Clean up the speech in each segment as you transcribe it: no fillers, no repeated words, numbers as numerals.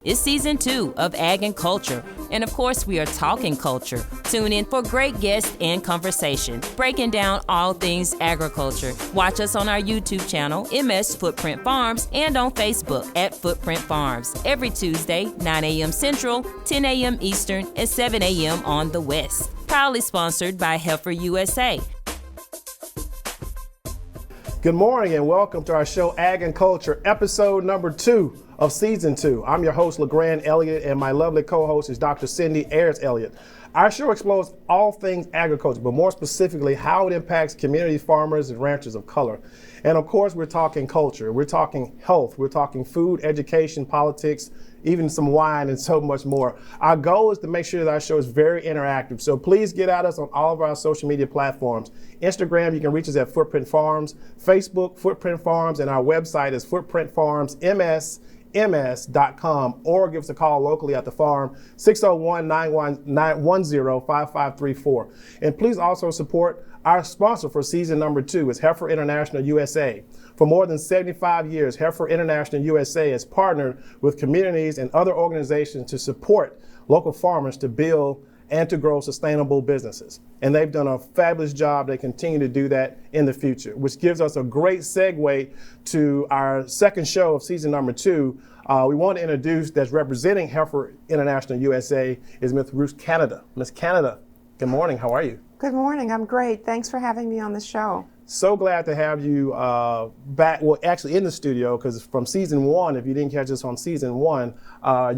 It's season 2 of Ag and Culture, and of course we are talking culture. Tune in for great guests and conversation, breaking down all things agriculture. Watch us on our YouTube channel, MS Footprint Farms, and on Facebook at Footprint Farms, every Tuesday, 9 a.m. Central, 10 a.m. Eastern, and 7 a.m. on the West. Proudly sponsored by Heifer USA. Good morning and welcome to our show Ag and Culture, episode number 2 of season 2. I'm your host, LeGrand Elliott, and my lovely co-host is Dr. Cindy Ayers Elliott. Our show explores all things agriculture, but more specifically how it impacts community farmers and ranchers of color. And of course, we're talking culture, we're talking health, we're talking food, education, politics, even some wine and so much more. Our goal is to make sure that our show is very interactive. So please get at us on all of our social media platforms. Instagram, you can reach us at Footprint Farms, Facebook, Footprint Farms, and our website is footprintfarmsms.com, or give us a call locally at the farm, 601-910-5534. And please also support our sponsor for season number 2 is Heifer International USA. For more than 75 years, Heifer International USA has partnered with communities and other organizations to support local farmers to build and to grow sustainable businesses. And they've done a fabulous job. They continue to do that in the future, which gives us a great segue to our second show of season number 2. We want to introduce, that's representing Heifer International USA, is Ms. Ruth Canada. Ms. Canada, good morning. How are you? Good morning. I'm great. Thanks for having me on the show. So glad to have you back, well, actually in the studio, because from season 1, if you didn't catch us on season 1,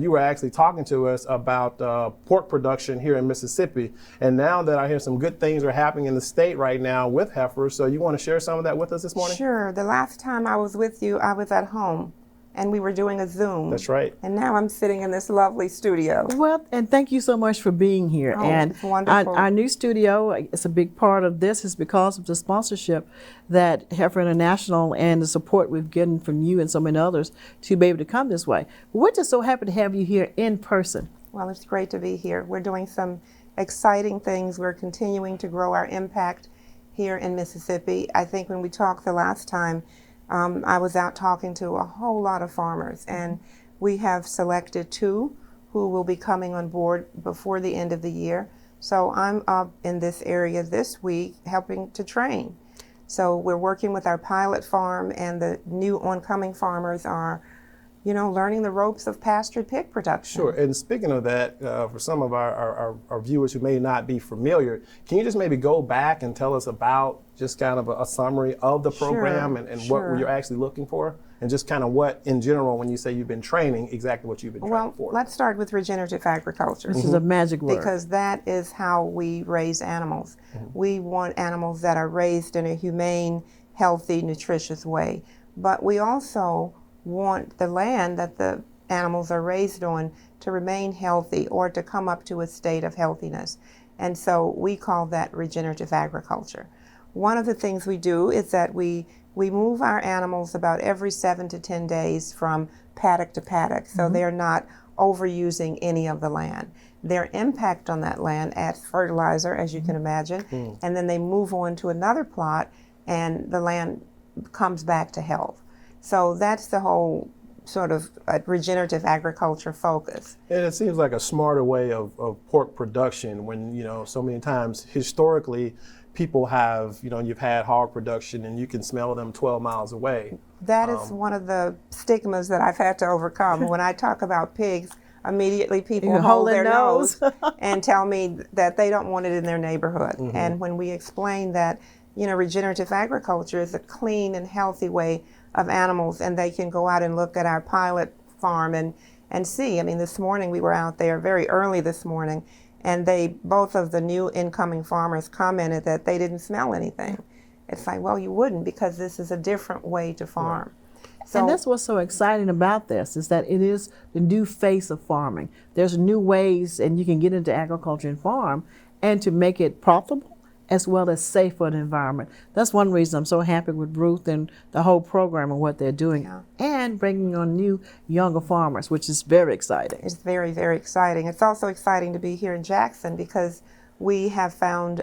you were actually talking to us about pork production here in Mississippi. And now that I hear some good things are happening in the state right now with heifers, so you want to share some of that with us this morning? Sure. The last time I was with you, I was at home, and we were doing a Zoom. That's right. And now I'm sitting in this lovely studio. Well, and thank you so much for being here. Oh, and it's wonderful. Our new studio, it's a big part of this is because of the sponsorship that Heifer International and the support we've gotten from you and so many others to be able to come this way. We're just so happy to have you here in person. Well, it's great to be here. We're doing some exciting things. We're continuing to grow our impact here in Mississippi. I think when we talked the last time, I was out talking to a whole lot of farmers, and we have selected 2 who will be coming on board before the end of the year. So I'm up in this area this week helping to train. So we're working with our pilot farm, and the new oncoming farmers are, you know, learning the ropes of pastured pig production. Sure, and speaking of that, for some of our viewers who may not be familiar, can you just maybe go back and tell us about just kind of a summary of the program and what you're actually looking for? And just kind of what, in general, when you say you've been training, exactly what you've been training for? Well, let's start with regenerative agriculture. This is a magic word. Because that is how we raise animals. We want animals that are raised in a humane, healthy, nutritious way. But we also want the land that the animals are raised on to remain healthy or to come up to a state of healthiness. And so we call that regenerative agriculture. One of the things we do is that we move our animals about every 7 to 10 days from paddock to paddock, so they're not overusing any of the land. Their impact on that land adds fertilizer, as you can imagine, and then they move on to another plot and the land comes back to health. So that's the whole sort of regenerative agriculture focus. And it seems like a smarter way of pork production when, you know, so many times historically people have, you know, you've had hog production and you can smell them 12 miles away. That is one of the stigmas that I've had to overcome. When I talk about pigs, immediately people hold their nose and tell me that they don't want it in their neighborhood. And when we explain that, you know, regenerative agriculture is a clean and healthy way of animals, and they can go out and look at our pilot farm and see. I mean, this morning we were out there very early this morning, and both of the new incoming farmers commented that they didn't smell anything. It's like, well, you wouldn't, because this is a different way to farm. So, and that's what's so exciting about this, is that it is the new face of farming. There's new ways, and you can get into agriculture and farm, and to make it profitable as well as safe for the environment. That's one reason I'm so happy with Ruth and the whole program and what they're doing, and bringing on new, younger farmers, which is very exciting. It's very, very exciting. It's also exciting to be here in Jackson because we have found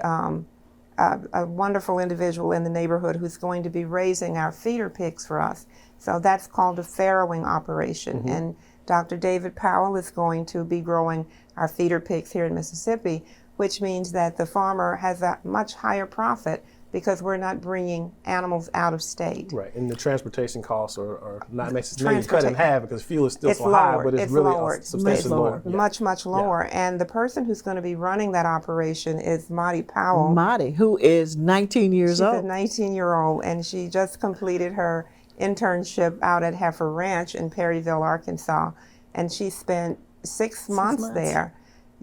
a wonderful individual in the neighborhood who's going to be raising our feeder pigs for us. So that's called a farrowing operation. And Dr. David Powell is going to be growing our feeder pigs here in Mississippi, which means that the farmer has a much higher profit because we're not bringing animals out of state. Right, and the transportation costs are not maybe cut in half because fuel is still so high, but it's really lowered. Substantially lower. Yeah. Much lower. And the person who's going to be running that operation is Marty Powell. Marty, who is 19 years old. She's a 19-year-old, and she just completed her internship out at Heifer Ranch in Perryville, Arkansas, and she spent 6 months there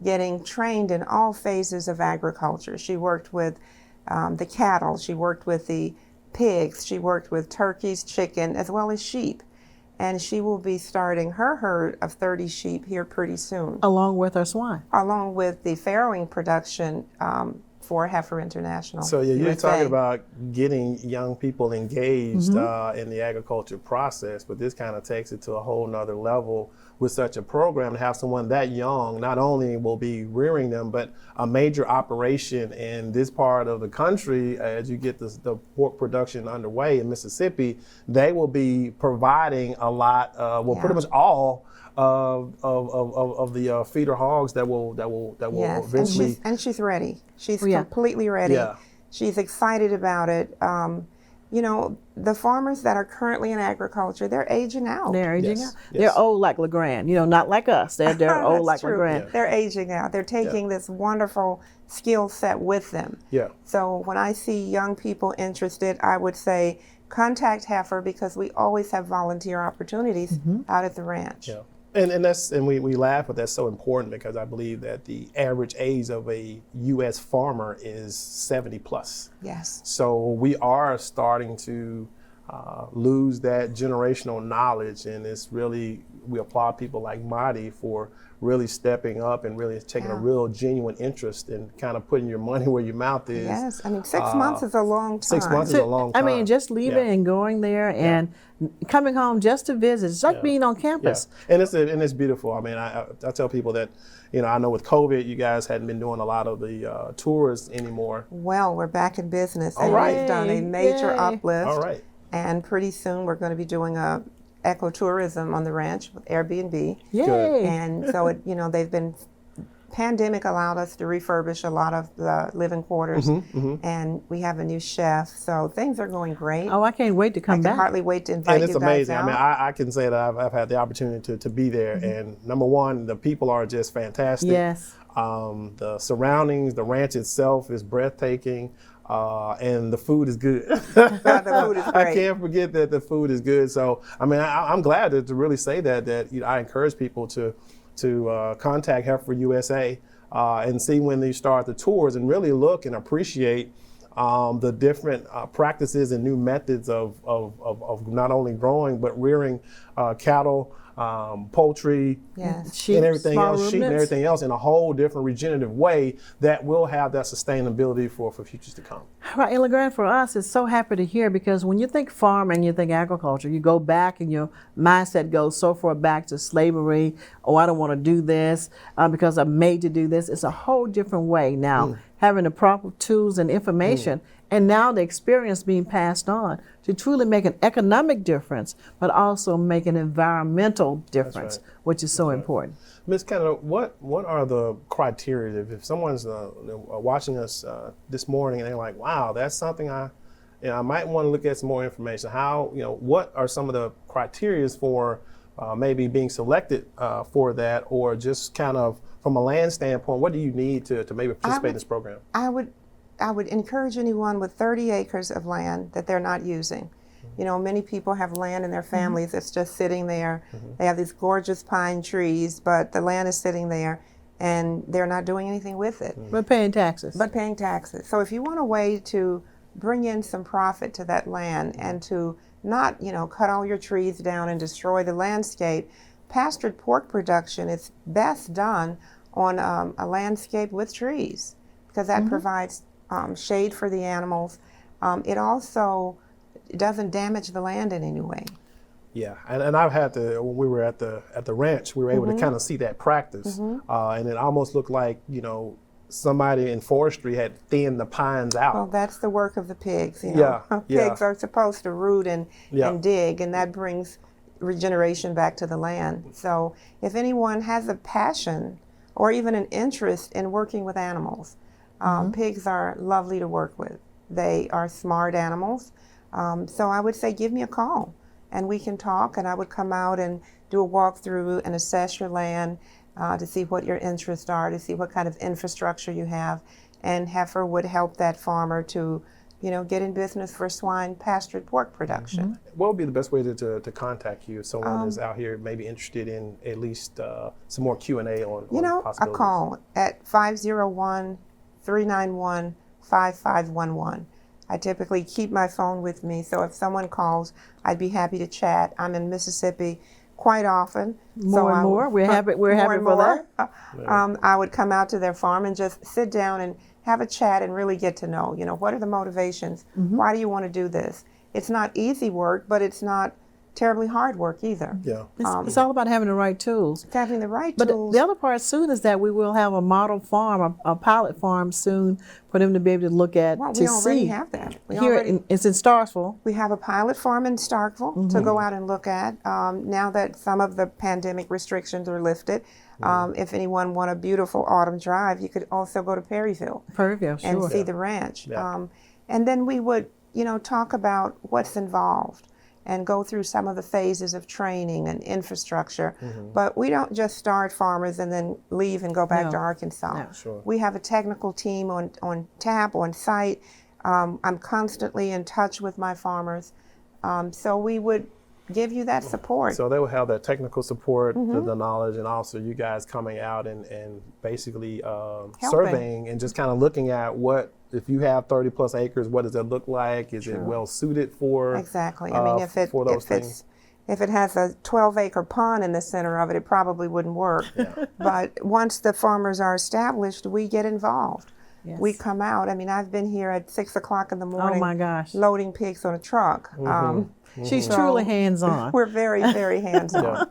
getting trained in all phases of agriculture. She worked with the cattle, she worked with the pigs, she worked with turkeys, chicken, as well as sheep. And she will be starting her herd of 30 sheep here pretty soon. Along with her swine. Along with the farrowing production for Heifer International. So yeah, you're USA. talking about getting young people engaged in the agriculture process, but this kind of takes it to a whole nother level with such a program. To have someone that young not only will be rearing them, but a major operation in this part of the country, as you get the pork production underway in Mississippi, they will be providing a lot, pretty much all of the feeder hogs that will eventually. And she's ready. She's completely ready. Yeah. She's excited about it. You know, the farmers that are currently in agriculture, they're aging out. They're aging Yes. out. They're old like LeGrand, not like us. They're old like true. LeGrand. They're aging out. They're taking this wonderful skill set with them. Yeah. So when I see young people interested, I would say contact Heifer because we always have volunteer opportunities out at the ranch. Yeah. And we laugh, but that's so important because I believe that the average age of a U.S. farmer is 70 plus. Yes. So we are starting to lose that generational knowledge, and it's really, we applaud people like Marty for really stepping up and really taking a real genuine interest in kind of putting your money where your mouth is. Yes, I mean 6 months is a long time. 6 months is a long time. I mean, just leaving and going there and coming home just to visit. It's like being on campus. Yeah. And it's beautiful. I mean, I tell people that, I know with COVID, you guys hadn't been doing a lot of the tours anymore. Well, we're back in business, and All right. we've done a major uplift. All right. And pretty soon we're going to be doing a ecotourism on the ranch with Airbnb. Yay! And so they've been, pandemic allowed us to refurbish a lot of the living quarters, and we have a new chef, so things are going great. Oh, I can't wait to come I back. can hardly wait to invite And it's you guys amazing. out. I mean, I can say that I've had the opportunity to be there, and number one, the people are just fantastic. Yes. The surroundings, the ranch itself is breathtaking. And the food is good. The food is great. I can't forget that the food is good. So, I mean, I'm glad to really say that I encourage people to contact Heifer USA and see when they start the tours and really look and appreciate the different practices and new methods of not only growing but rearing cattle, poultry, Sheep, and everything else, ruminants. sheep and everything else in a whole different regenerative way that will have that sustainability for futures to come. Right, and LeGrand, for us, it's so happy to hear because when you think farming, you think agriculture, you go back and your mindset goes so far back to slavery. Oh, I don't want to do this because I'm made to do this. It's a whole different way now, having the proper tools and information, and now the experience being passed on to truly make an economic difference, but also make an environmental difference, which is so important. Ms. Canada, what are the criteria if someone's watching us this morning and they're like, wow, that's something I might want to look at some more information. How, what are some of the criteria for maybe being selected for that, or just kind of from a land standpoint, what do you need to maybe participate in this program? I would encourage anyone with 30 acres of land that they're not using. Many people have land in their families that's just sitting there. They have these gorgeous pine trees, but the land is sitting there and they're not doing anything with it. But paying taxes. So if you want a way to bring in some profit to that land and to not, cut all your trees down and destroy the landscape, pastured pork production is best done on a landscape with trees because that provides shade for the animals. It also doesn't damage the land in any way. Yeah, and I've had when we were at the ranch, we were able to kind of see that practice, and it almost looked like somebody in forestry had thinned the pines out. Well, that's the work of the pigs. Pigs are supposed to root and dig, and that brings regeneration back to the land. So if anyone has a passion or even an interest in working with animals, pigs are lovely to work with. They are smart animals. So I would say give me a call and we can talk, and I would come out and do a walkthrough and assess your land to see what your interests are, to see what kind of infrastructure you have. And Heifer would help that farmer to, get in business for swine pastured pork production. What would be the best way to contact you if someone is out here maybe interested in at least some more Q&A on possibilities? A call at 501-391-5511. I typically keep my phone with me, so if someone calls, I'd be happy to chat. I'm in Mississippi quite often. More and more. We're happy for that. I would come out to their farm and just sit down and have a chat and really get to know, what are the motivations? Why do you want to do this? It's not easy work, but it's not terribly hard work either. Yeah. It's all about having the right tools. It's having the right But tools. the other part soon is that we will have a model farm, a pilot farm soon for them to be able to look at Well, to we see. already have that. It's in Starkville. We have a pilot farm in Starkville to go out and look at. Now that some of the pandemic restrictions are lifted, if anyone want a beautiful autumn drive, you could also go to Perryville Sure. and see the ranch. Yeah. And then we would, talk about what's involved and go through some of the phases of training and infrastructure. But we don't just start farmers and then leave and go back to Arkansas. No. Sure. We have a technical team on tap, on site. I'm constantly in touch with my farmers. So we would give you that support. So they will have that technical support, the knowledge, and also you guys coming out and basically surveying and just kind of looking at if you have 30 plus acres, what does that look like? Is it well suited for Exactly. I mean, if it has a 12-acre pond in the center of it, it probably wouldn't work. But once the farmers are established, we get involved. Yes. We come out. I mean, I've been here at 6 o'clock in the morning. Oh my gosh. Loading pigs on a truck. She's truly hands-on. We're very, very hands-on.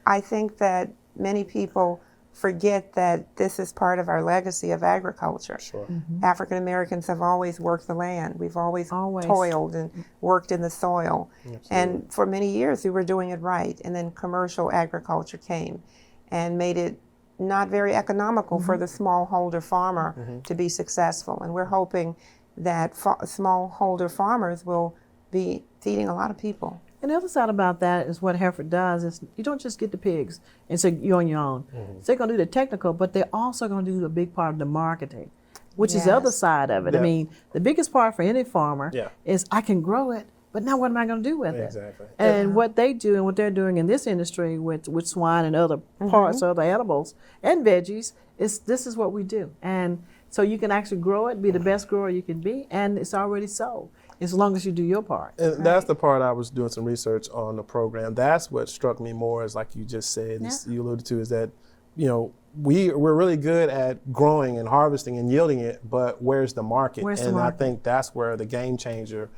I think that many people forget that this is part of our legacy of agriculture. Sure. African Americans have always worked the land. We've always toiled and worked in the soil. And for many years we were doing it right. And then commercial agriculture came and made it not very economical for the smallholder farmer to be successful. And we're hoping that smallholder farmers will be feeding a lot of people. And the other side about that is what Heifer does is you don't just get the pigs and say you're on your own. So they're going to do the technical, but they're also going to do a big part of the marketing, which is the other side of it. I mean, the biggest part for any farmer is I can grow it, but now what am I going to do with it? Exactly. And what they do and what they're doing in this industry with swine and other parts, other animals and veggies, this is what we do. And so you can actually grow it, be the best grower you can be, and it's already sold. As long as you do your part. And that's the part I was doing some research on the program. That's what struck me more, is like you just said, you alluded to, is that, we're really good at growing and harvesting and yielding it, but where's the market? I think that's where the game changer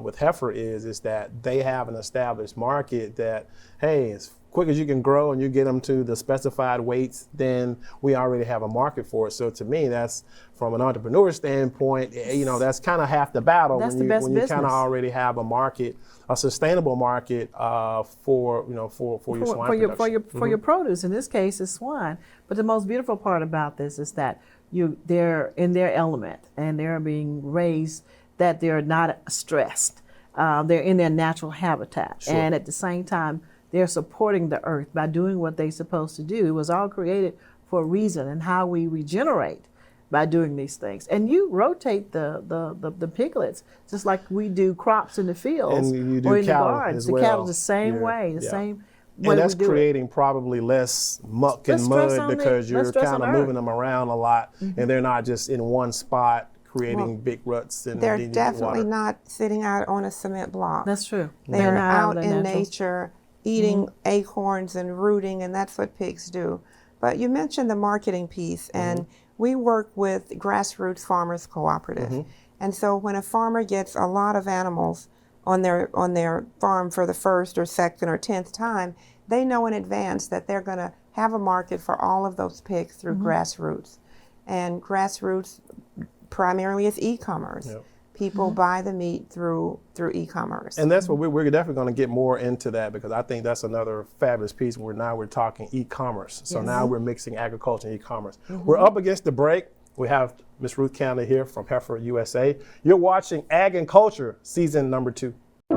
with Heifer is that they have an established market that, hey, as quick as you can grow and you get them to the specified weights, then we already have a market for it. So to me, that's, from an entrepreneur standpoint, that's kind of half the battle. That's when the best you business. kind of already have a market, a sustainable market for your swine production. For your produce. In this case, it's swine. But the most beautiful part about this is that they're in their element and they're being raised that they're not stressed. They're in their natural habitat, and at the same time, they're supporting the earth by doing what they're supposed to do. It was all created for a reason, and how we regenerate by doing these things. And you rotate the piglets just like we do crops in the fields and you do or in the cattle gardens. as The well. cattle the same way, the same way. And that's we do creating probably less muck and mud because you're kind of moving them around a lot, and they're not just in one spot creating big ruts. And they're definitely not sitting out on a cement block. That's true. They're out in nature, eating acorns and rooting, and that's what pigs do. But you mentioned the marketing piece, and we work with Grassroots Farmers Cooperative. And so when a farmer gets a lot of animals on their farm for the first or second or 10th time, they know in advance that they're going to have a market for all of those pigs through Grassroots. And Grassroots primarily is e-commerce. People buy the meat through e-commerce. And that's what we're definitely going to get more into that, because I think that's another fabulous piece where now we're talking e-commerce. So now we're mixing agriculture and e-commerce. We're up against the break. We have Miss Ruth Canada here from Heifer USA. You're watching Ag and Culture, season number 2.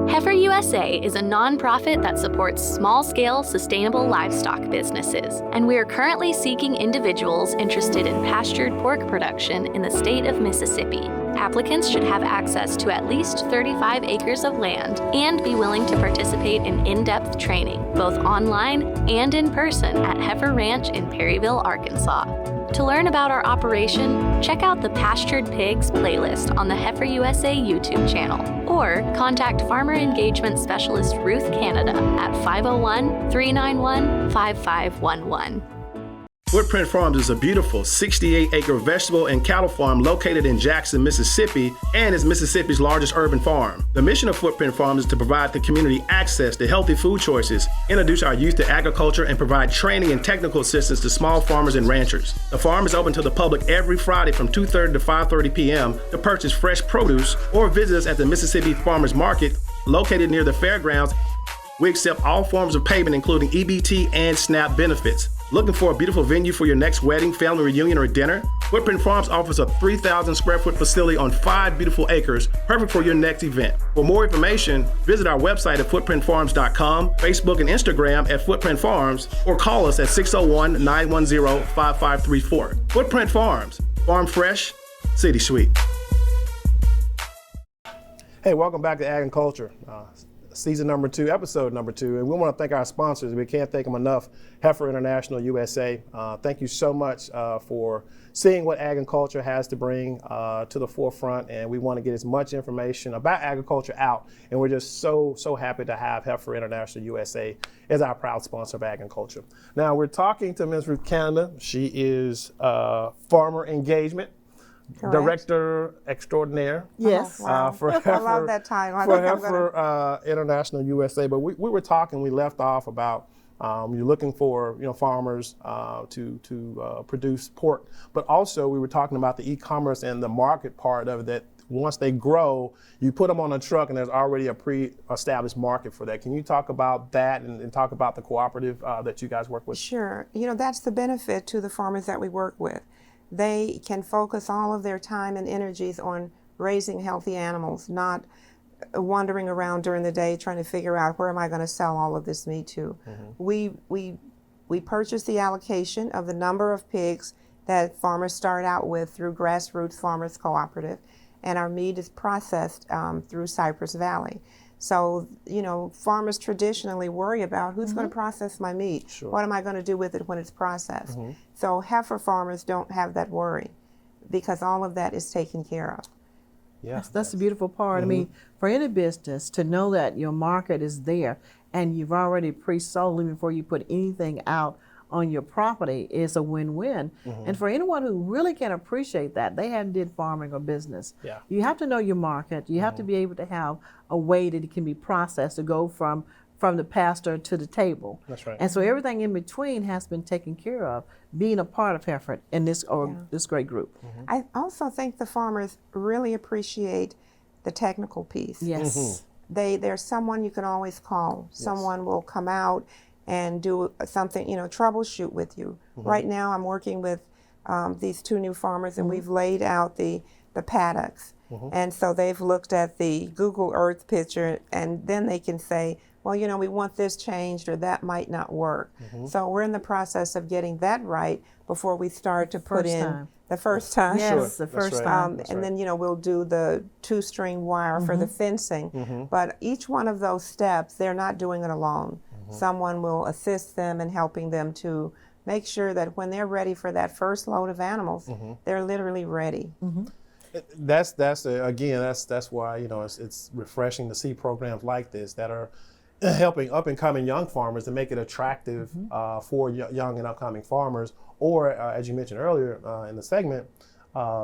Heifer USA is a nonprofit that supports small-scale, sustainable livestock businesses, and we are currently seeking individuals interested in pastured pork production in the state of Mississippi. Applicants should have access to at least 35 acres of land and be willing to participate in in-depth training, both online and in person at Heifer Ranch in Perryville, Arkansas. To learn about our operation, check out the Pastured Pigs playlist on the Heifer USA YouTube channel, or contact Farmer Engagement Specialist Ruth Canada at 501-391-5511. Footprint Farms is a beautiful 68-acre vegetable and cattle farm located in Jackson, Mississippi, and is Mississippi's largest urban farm. The mission of Footprint Farms is to provide the community access to healthy food choices, introduce our youth to agriculture, and provide training and technical assistance to small farmers and ranchers. The farm is open to the public every Friday from 2:30 to 5:30 p.m. to purchase fresh produce, or visit us at the Mississippi Farmers Market located near the fairgrounds. We accept all forms of payment, including EBT and SNAP benefits. Looking for a beautiful venue for your next wedding, family reunion, or dinner? Footprint Farms offers a 3,000 square foot facility on 5 beautiful acres, perfect for your next event. For more information, visit our website at footprintfarms.com, Facebook and Instagram at Footprint Farms, or call us at 601-910-5534. Footprint Farms, farm fresh, city sweet. Hey, welcome back to Ag and Culture. Season number 2, episode number 2, and we want to thank our sponsors. We can't thank them enough. Heifer International USA. Thank you so much for seeing what ag and culture has to bring to the forefront, and we want to get as much information about agriculture out. And we're just so happy to have Heifer International USA as our proud sponsor of ag and culture. Now we're talking to Ms. Ruth Canada. She is Farmer Engagement Director Extraordinaire. Yes. Wow. For I Heifer, love that title. for Heifer International USA. But we were talking, we left off about you're looking for farmers to produce pork, but also we were talking about the e-commerce and the market part of it, that once they grow, you put them on a truck and there's already a pre-established market for that. Can you talk about that and talk about the cooperative that you guys work with? Sure. That's the benefit to the farmers that we work with. They can focus all of their time and energies on raising healthy animals, not wandering around during the day trying to figure out where am I going to sell all of this meat to. We purchase the allocation of the number of pigs that farmers start out with through Grassroots Farmers Cooperative, and our meat is processed through Cypress Valley. So, farmers traditionally worry about who's going to process my meat. Sure. What am I going to do with it when it's processed? So heifer farmers don't have that worry because all of that is taken care of. Yeah, That's the beautiful part. I mean, for any business to know that your market is there and you've already pre-sold even before you put anything out on your property is a win-win. And for anyone who really can appreciate that, they haven't did farming or business. Yeah. You have to know your market. You have to be able to have a way that it can be processed to go from the pasture to the table. That's right. And so everything in between has been taken care of, being a part of Heifer in this great group. I also think the farmers really appreciate the technical piece. Yes. There's someone you can always call. Someone will come out and do something, troubleshoot with you. Right now I'm working with these 2 new farmers, and we've laid out the paddocks. And so they've looked at the Google Earth picture, and then they can say, well, we want this changed, or that might not work. So we're in the process of getting that right before we start to put in the first time. Yes, the first time. And then, we'll do the 2-string wire for the fencing. But each one of those steps, they're not doing it alone. Someone will assist them in helping them to make sure that when they're ready for that first load of animals, they're literally ready. That's why it's refreshing to see programs like this that are helping up and coming young farmers to make it attractive for young and upcoming farmers, or as you mentioned earlier in the segment,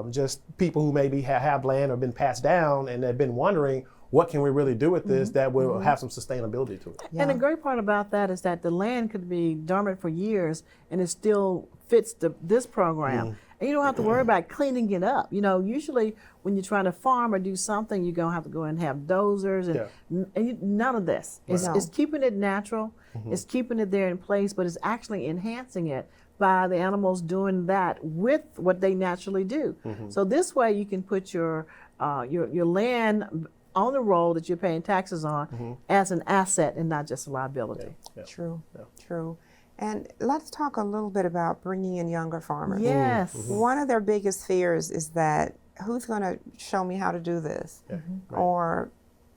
just people who maybe have land or been passed down and have been wondering what can we really do with this that will have some sustainability to it. And the great part about that is that the land could be dormant for years and it still fits this program. And you don't have to worry about cleaning it up. You know, usually when you're trying to farm or do something, you're going to have to go and have dozers and none of this. It's keeping it natural. It's keeping it there in place, but it's actually enhancing it by the animals doing that with what they naturally do. So this way you can put your land on the roll that you're paying taxes on as an asset and not just a liability. True. And let's talk a little bit about bringing in younger farmers. Yes. One of their biggest fears is that who's going to show me how to do this? Or,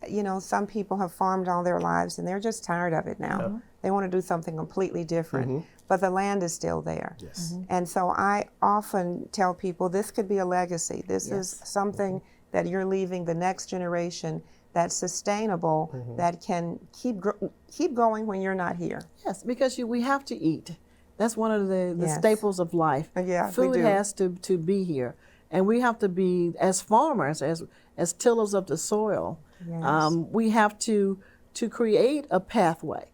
you know, some people have farmed all their lives and they're just tired of it now. They want to do something completely different, but the land is still there. And so I often tell people this could be a legacy. This is something that you're leaving the next generation that's sustainable, that can keep going when you're not here. Yes, because we have to eat. That's one of the staples of life. Food has to be here. And we have to be, as farmers, as tillers of the soil, we have to create a pathway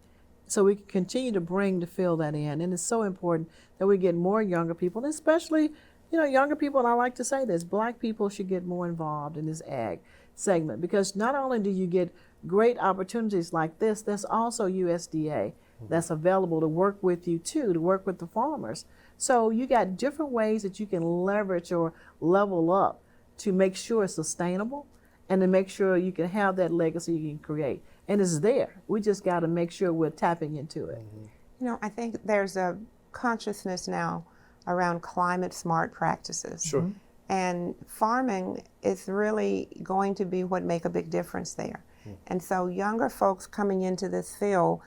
so we can continue to fill that in. And it's so important that we get more younger people, and especially, you know, younger people, and I like to say this, Black people should get more involved in this ag segment, because not only do you get great opportunities like this, there's also USDA that's available to work with you too, to work with the farmers. So you got different ways that you can leverage or level up to make sure it's sustainable and to make sure you can have that legacy you can create. And it's there. We just got to make sure we're tapping into it. You know, I think there's a consciousness now around climate smart practices. And farming is really going to be what make a big difference there. And so younger folks coming into this field,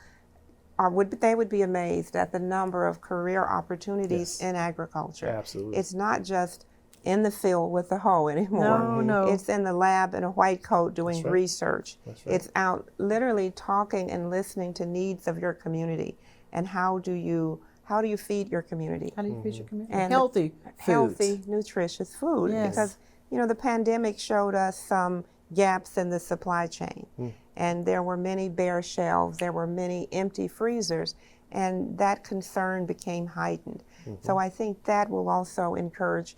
they would be amazed at the number of career opportunities in agriculture. Absolutely. It's not just in the field with the hoe anymore. No. It's in the lab in a white coat doing research. It's out literally talking and listening to needs of your community. And how do you feed your community? How do you feed your community? And healthy nutritious food. Yes. Because, you know, the pandemic showed us some gaps in the supply chain. And there were many bare shelves, there were many empty freezers, and that concern became heightened. So I think that will also encourage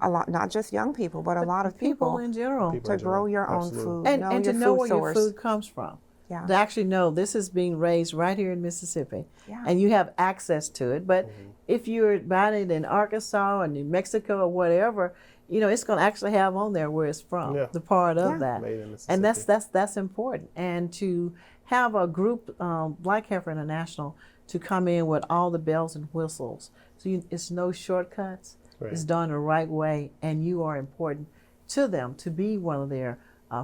a lot, not just young people, but a lot of people in general, to grow your own food, and to know where source. your food comes from. To actually know this is being raised right here in Mississippi, and you have access to it. But if you're buying it in Arkansas or New Mexico or whatever, you know, it's going to actually have on there where it's from, the part of that. And that's important. And to have a group, Black Heifer International, to come in with all the bells and whistles. So it's no shortcuts. It's done the right way, and you are important to them to be one of their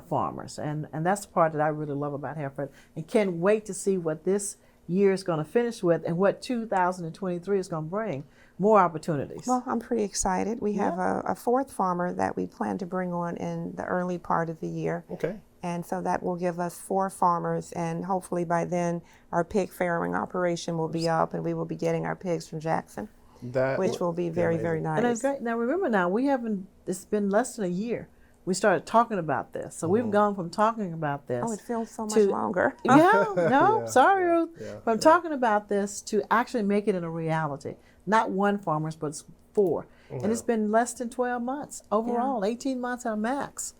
farmers. And that's the part that I really love about Heifer, and can't wait to see what this year is going to finish with and what 2023 is going to bring. More opportunities. Well, I'm pretty excited. We have a fourth farmer that we plan to bring on in the early part of the year. And so that will give us 4 farmers, and hopefully by then our pig farrowing operation will be up and we will be getting our pigs from Jackson, which will be very, very nice. And that's great. Now remember, it's been less than a year. We started talking about this. So we've gone from talking about this. Oh, it feels so much longer. Sorry, Ruth. From talking about this to actually making it a reality. Not 1 farmer, but 4. And it's been less than 12 months overall, 18 months at a max,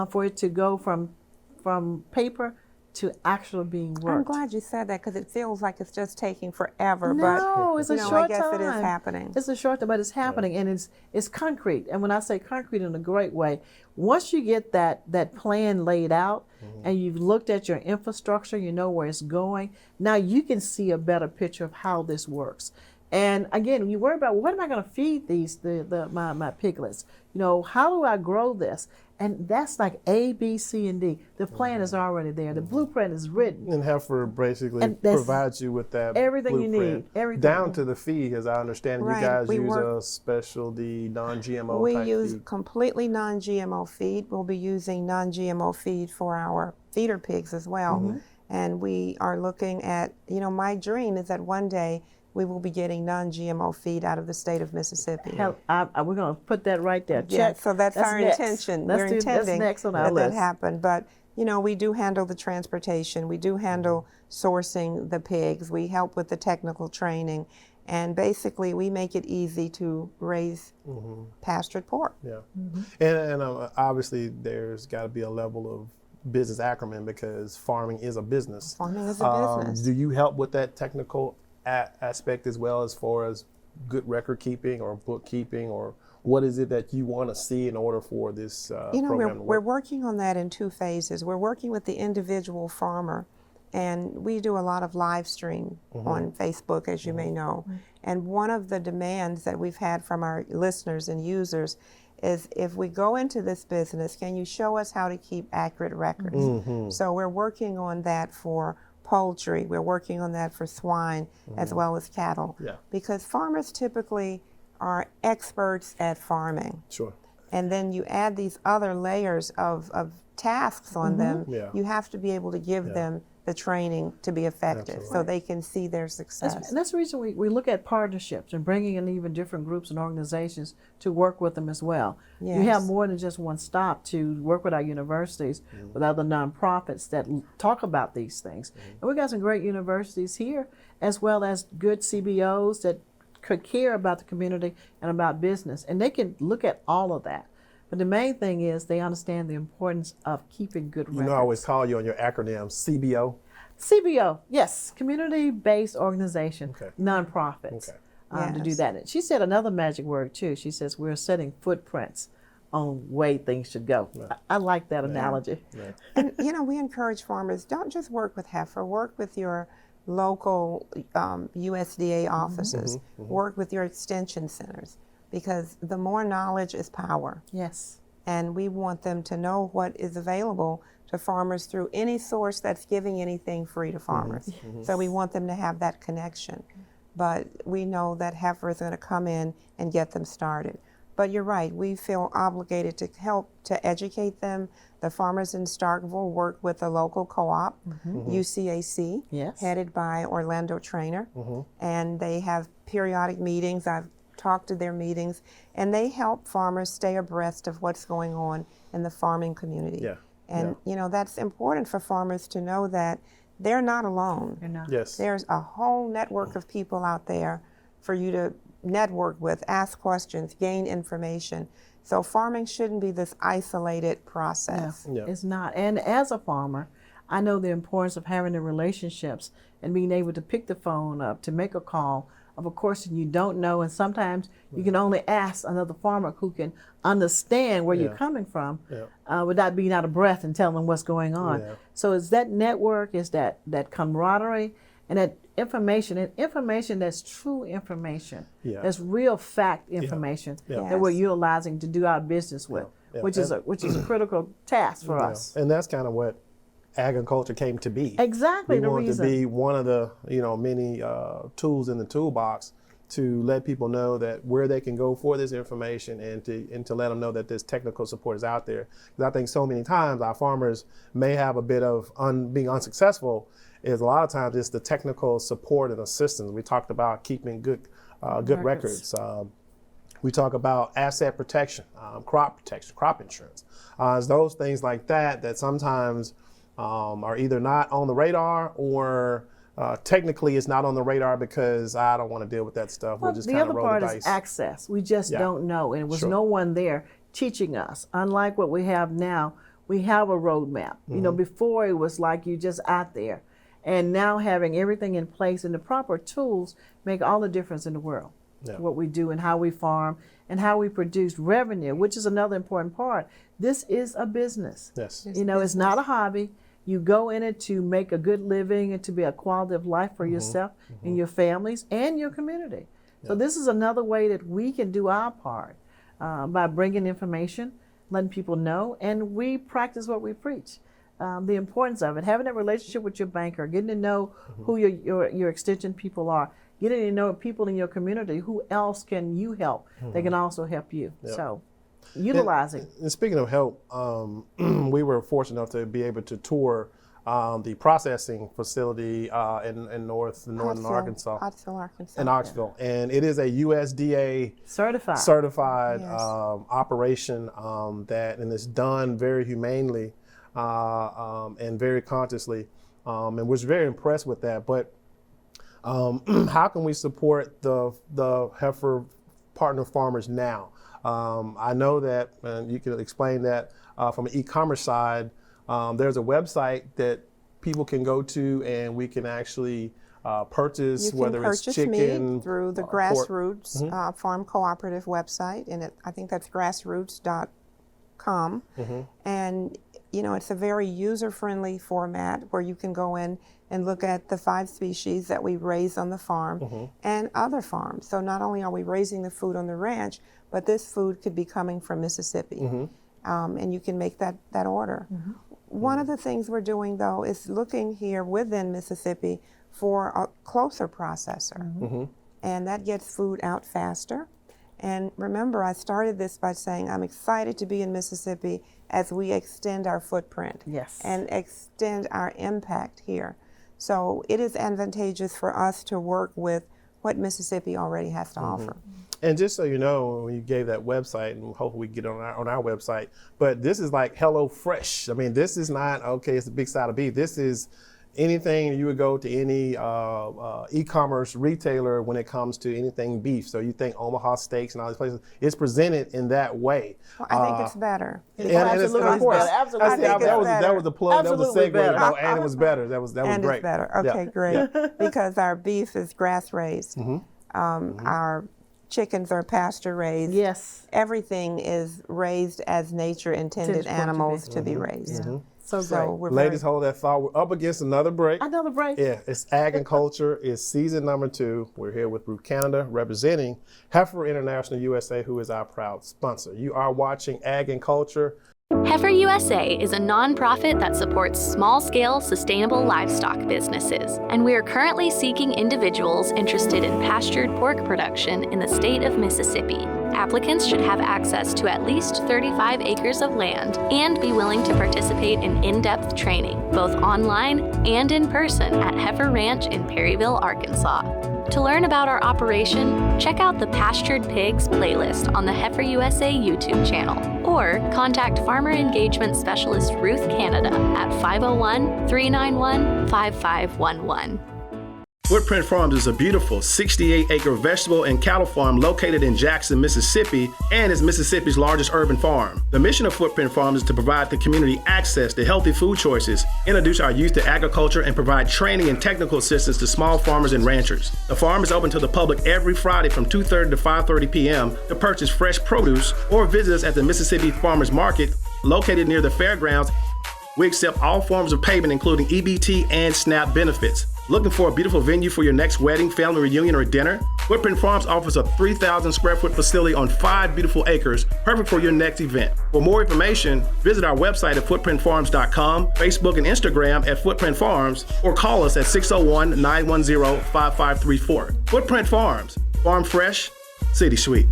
for it to go from paper to actually being worked. I'm glad you said that, because it feels like it's just taking forever. No, it's a short time. I guess it is happening. It's a short time, but it's happening, and it's concrete. And when I say concrete in a great way, once you get that plan laid out and you've looked at your infrastructure, you know where it's going, now you can see a better picture of how this works. And again, you worry about, what am I going to feed my piglets? You know, how do I grow this? And that's like A, B, C, and D. The plan is already there. The blueprint is written. And Heifer basically provides you with that everything blueprint. You need. Everything. Down to the feed, as I understand it. You guys use a specialty non-GMO type feed. We use completely non-GMO feed. We'll be using non-GMO feed for our feeder pigs as well. And we are looking at, you know, my dream is that one day we will be getting non-GMO feed out of the state of Mississippi. We're going to put that right there. Yeah, so that's our next. intention. We're intending that's next on our that list. happen. But You know, we do handle the transportation, we do handle sourcing the pigs, we help with the technical training, and basically we make it easy to raise pastured pork. Yeah. And obviously there's got to be a level of business acumen because farming is a business. Farming is a business. Do you help with that technical aspect as well, as far as good record keeping or bookkeeping, or what is it that you want to see in order for this program to We're work? working on that in 2 phases. We're working with the individual farmer, and we do a lot of live stream on Facebook, as you may know. And one of the demands that we've had from our listeners and users is, if we go into this business, can you show us how to keep accurate records? So we're working on that for poultry, we're working on that for swine as well as cattle. Yeah. Because farmers typically are experts at farming. Sure. And then you add these other layers of tasks on them. Yeah. You have to be able to give them the training to be effective so they can see their success. And that's the reason we look at partnerships and bringing in even different groups and organizations to work with them as well. You have more than just one stop to work with our universities, with other nonprofits that talk about these things. And we've got some great universities here, as well as good CBOs that could care about the community and about business. And they can look at all of that. But the main thing is they understand the importance of keeping good records. You know, I always call you on your acronym, CBO. CBO, yes, community-based organization, nonprofits, to do Yes. that. And she said another magic word too. She says we're setting footprints on way things should go. I like that analogy. And you know, we encourage farmers, don't just work with Heifer, work with your local USDA offices, work with your extension centers, because the more knowledge is power. Yes. And we want them to know what is available to farmers through any source that's giving anything free to farmers. So we want them to have that connection. But we know that Heifer is going to come in and get them started. But you're right, we feel obligated to help to educate them. The farmers in Starkville work with a local co-op, UCAC, Yes. headed by Orlando Trainer. And they have periodic meetings. I've talked to their meetings, and they help farmers stay abreast of what's going on in the farming community. Yeah. And you know, that's important for farmers to know that they're not alone. You're not. Yes. There's a whole network of people out there for you to network with, ask questions, gain information. So farming shouldn't be this isolated process. Yeah. It's not. And as a farmer, I know the importance of having the relationships and being able to pick the phone up, to make a call of a question you don't know. And sometimes you can only ask another farmer who can understand where you're coming from without being out of breath and telling them what's going on. So it's that network, is that camaraderie, and that information, and information that's true information, that's real fact information that we're utilizing to do our business with, which is a critical task for us. And that's kind of what agriculture came to be. Exactly. We the wanted reason. to be one of the many tools in the toolbox to let people know that where they can go for this information, and to let them know that this technical support is out there. Because I think so many times our farmers may have a bit of being unsuccessful. Is a lot of times it's the technical support and assistance. We talked about keeping good records. We talk about asset protection, crop insurance. It's those things like that sometimes are either not on the radar, or technically it's not on the radar because I don't want to deal with that stuff. Well, We'll just the kind other of roll part the is dice. access. We just don't know, and it was no one there teaching us. Unlike what we have now, we have a roadmap. You know, before it was like you just out there, and now having everything in place and the proper tools make all the difference in the world. What we do and how we farm and how we produce revenue, which is another important part. This is a business. Yes. You know, it's not a hobby. You go in it to make a good living and to be a quality of life for yourself and your families and your community. So this is another way that we can do our part by bringing information, letting people know, and we practice what we preach. The importance of it, having that relationship with your banker, getting to know who your extension people are, getting to know people in your community, who else can you help? They can also help you. So utilizing. And speaking of help, we were fortunate enough to be able to tour the processing facility in northern Arkansas. Hartsville, Arkansas. In Oxville. And it is a USDA certified operation and it's done very humanely. and very consciously, and was very impressed with that. But how can we support the heifer partner farmers now? I know that, and you can explain that from an e-commerce side, there's a website that people can go to, and we can actually purchase, whether it's chicken, meat through the pork. Grassroots Farm Cooperative website, and I think that's grassroots.com. And you know, it's a very user-friendly format where you can go in and look at the 5 species that we raise on the farm and other farms. So not only are we raising the food on the ranch, but this food could be coming from Mississippi, and you can make that order. One of the things we're doing, though, is looking here within Mississippi for a closer processor, and that gets food out faster. And remember, I started this by saying I'm excited to be in Mississippi as we extend our footprint and extend our impact here. So it is advantageous for us to work with what Mississippi already has to offer. And just so you know, when you gave that website, and hopefully we get on our website, but this is like Hello Fresh. I mean, this is not, okay, it's a big side of beef. This is anything you would go to any e-commerce retailer when it comes to anything beef. So you think Omaha Steaks and all these places, it's presented in that way. Well, I think it's better. Absolutely, of course, absolutely. That was the plug, that was the segue, better. and it was better. That was and great. It's better. Okay, great. Because our beef is grass raised. Our chickens are pasture raised. Yes. Everything is raised as nature intended animals to be raised. So great. we're Ladies, hold that thought. We're up against another break. Another break. Yeah, it's Ag and Culture. It's season number 2. We're here with Ruth Canada, representing Heifer International USA, who is our proud sponsor. You are watching Ag and Culture. Heifer USA is a nonprofit that supports small-scale, sustainable livestock businesses, and we are currently seeking individuals interested in pastured pork production in the state of Mississippi. Applicants should have access to at least 35 acres of land and be willing to participate in in-depth training, both online and in person at Heifer Ranch in Perryville, Arkansas. To learn about our operation, check out the Pastured Pigs playlist on the Heifer USA YouTube channel, or contact Farmer Engagement Specialist Ruth Canada at 501-391-5511. Footprint Farms is a beautiful 68-acre vegetable and cattle farm located in Jackson, Mississippi, and is Mississippi's largest urban farm. The mission of Footprint Farms is to provide the community access to healthy food choices, introduce our youth to agriculture, and provide training and technical assistance to small farmers and ranchers. The farm is open to the public every Friday from 2:30 to 5:30 p.m. to purchase fresh produce or visit us at the Mississippi Farmers Market located near the fairgrounds. We accept all forms of payment, including EBT and SNAP benefits. Looking for a beautiful venue for your next wedding, family reunion, or dinner? Footprint Farms offers a 3,000 square foot facility on 5 beautiful acres, perfect for your next event. For more information, visit our website at footprintfarms.com, Facebook and Instagram at Footprint Farms, or call us at 601-910-5534. Footprint Farms, farm fresh, city sweet.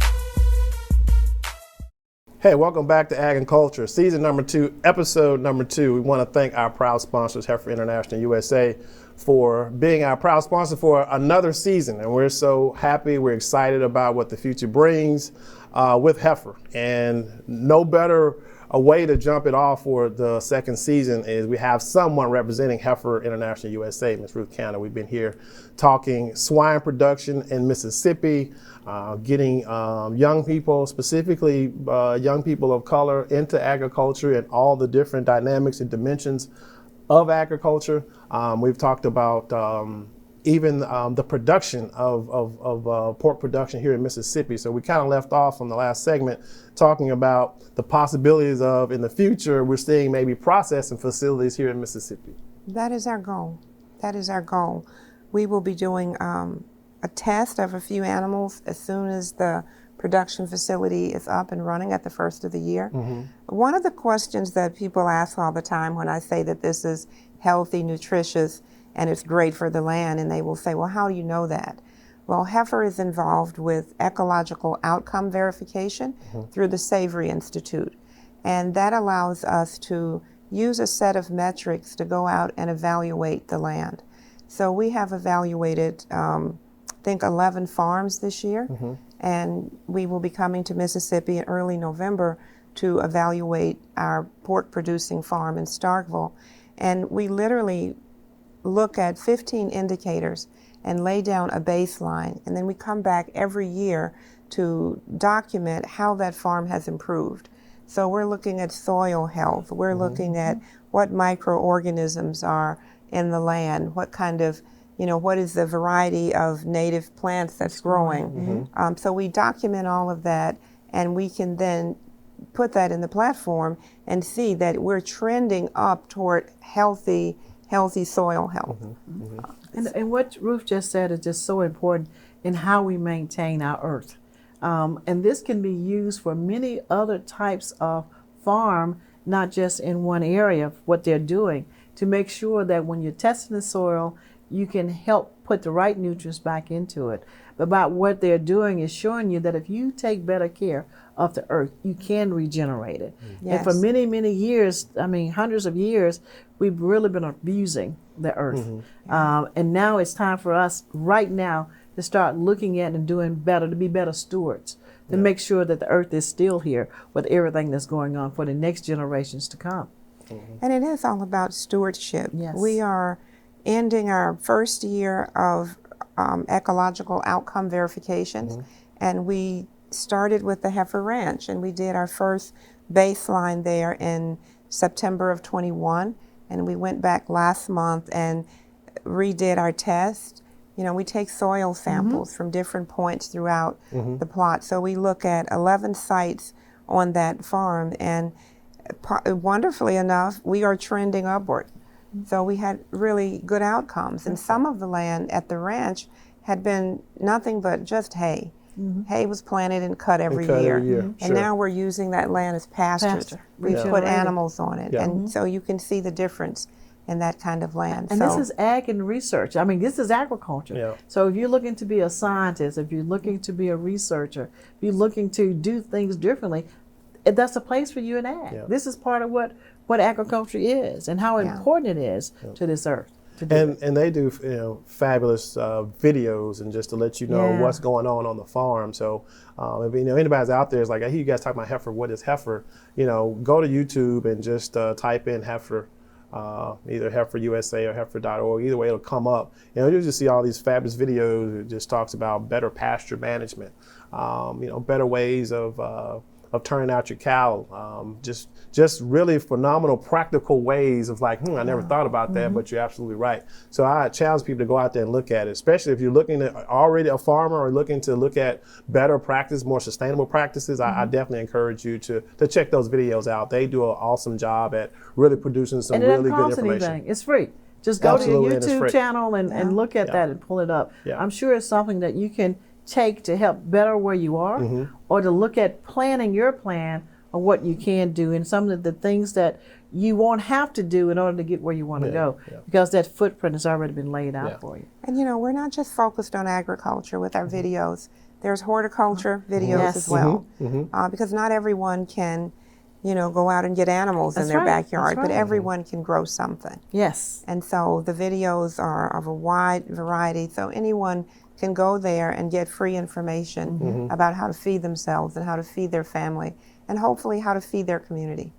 Hey, welcome back to Ag and Culture, season number 2, episode number 2. We want to thank our proud sponsors, Heifer International USA, for being our proud sponsor for another season. And we're so happy, we're excited about what the future brings with Heifer. And no better a way to jump it off for the second season is we have someone representing Heifer International USA, Ms. Ruth Canada. We've been here talking swine production in Mississippi, getting young people, specifically young people of color, into agriculture and all the different dynamics and dimensions of agriculture. We've talked about even the production of pork production here in Mississippi. So we kind of left off on the last segment talking about the possibilities of, in the future, we're seeing maybe processing facilities here in Mississippi. That is our goal. That is our goal. We will be doing a test of a few animals as soon as the production facility is up and running at the first of the year. One of the questions that people ask all the time when I say that this is healthy, nutritious, and it's great for the land, and they will say, well, how do you know that? Well, Heifer is involved with ecological outcome verification through the Savory Institute, and that allows us to use a set of metrics to go out and evaluate the land. So we have evaluated, I think, 11 farms this year, and we will be coming to Mississippi in early November to evaluate our pork producing farm in Starkville. And we literally look at 15 indicators and lay down a baseline. And then we come back every year to document how that farm has improved. So we're looking at soil health. We're looking at what microorganisms are in the land, what kind of, what is the variety of native plants that's growing. So we document all of that, and we can then put that in the platform and see that we're trending up toward healthy soil health. And what Ruth just said is just so important in how we maintain our earth. And this can be used for many other types of farm, not just in one area of what they're doing, to make sure that when you're testing the soil, you can help put the right nutrients back into it. But about what they're doing is showing you that if you take better care of the earth, you can regenerate it. Yes. And for many, many years, hundreds of years, we've really been abusing the earth. And now it's time for us right now to start looking at and doing better, to be better stewards, to make sure that the earth is still here with everything that's going on for the next generations to come. And it is all about stewardship. Yes. We are ending our first year of ecological outcome verifications, and we started with the Heifer Ranch, and we did our first baseline there in September of 21, and we went back last month and redid our test. We take soil samples from different points throughout the plot. So we look at 11 sites on that farm, and wonderfully enough, we are trending upward. So we had really good outcomes. And some of the land at the ranch had been nothing but just hay. Hay was planted and cut every year. And now we're using that land as pastures. We've put animals on it. And so you can see the difference in that kind of land. And this is ag and research. This is agriculture. So if you're looking to be a scientist, if you're looking to be a researcher, if you're looking to do things differently, that's a place for you in ag. This is part of what agriculture is and how important it is to this earth. And they do fabulous videos and just to let you know what's going on the farm. So if anybody's out there is like, I hear you guys talking about heifer. What is heifer? Go to YouTube and just type in heifer, either Heifer USA or heifer.org. Either way, it'll come up. You'll just see all these fabulous videos. It just talks about better pasture management, better ways of turning out your cow, just really phenomenal practical ways of like, I never thought about that, but you're absolutely right. So I challenge people to go out there and look at it, especially if you're looking at already a farmer or looking to look at better practice, more sustainable practices. I definitely encourage you to check those videos out. They do an awesome job at really producing some really good information. Anything. It's free. Just go to your YouTube channel and look at that and pull it up. I'm sure it's something that you can take to help better where you are, or to look at planning your plan of what you can do and some of the things that you won't have to do in order to get where you want to go, because that footprint has already been laid out for you. And we're not just focused on agriculture with our videos. There's horticulture videos as well, because not everyone can go out and get animals in their backyard, but everyone can grow something. Yes. And so the videos are of a wide variety, so anyone can go there and get free information about how to feed themselves and how to feed their family, and hopefully how to feed their community.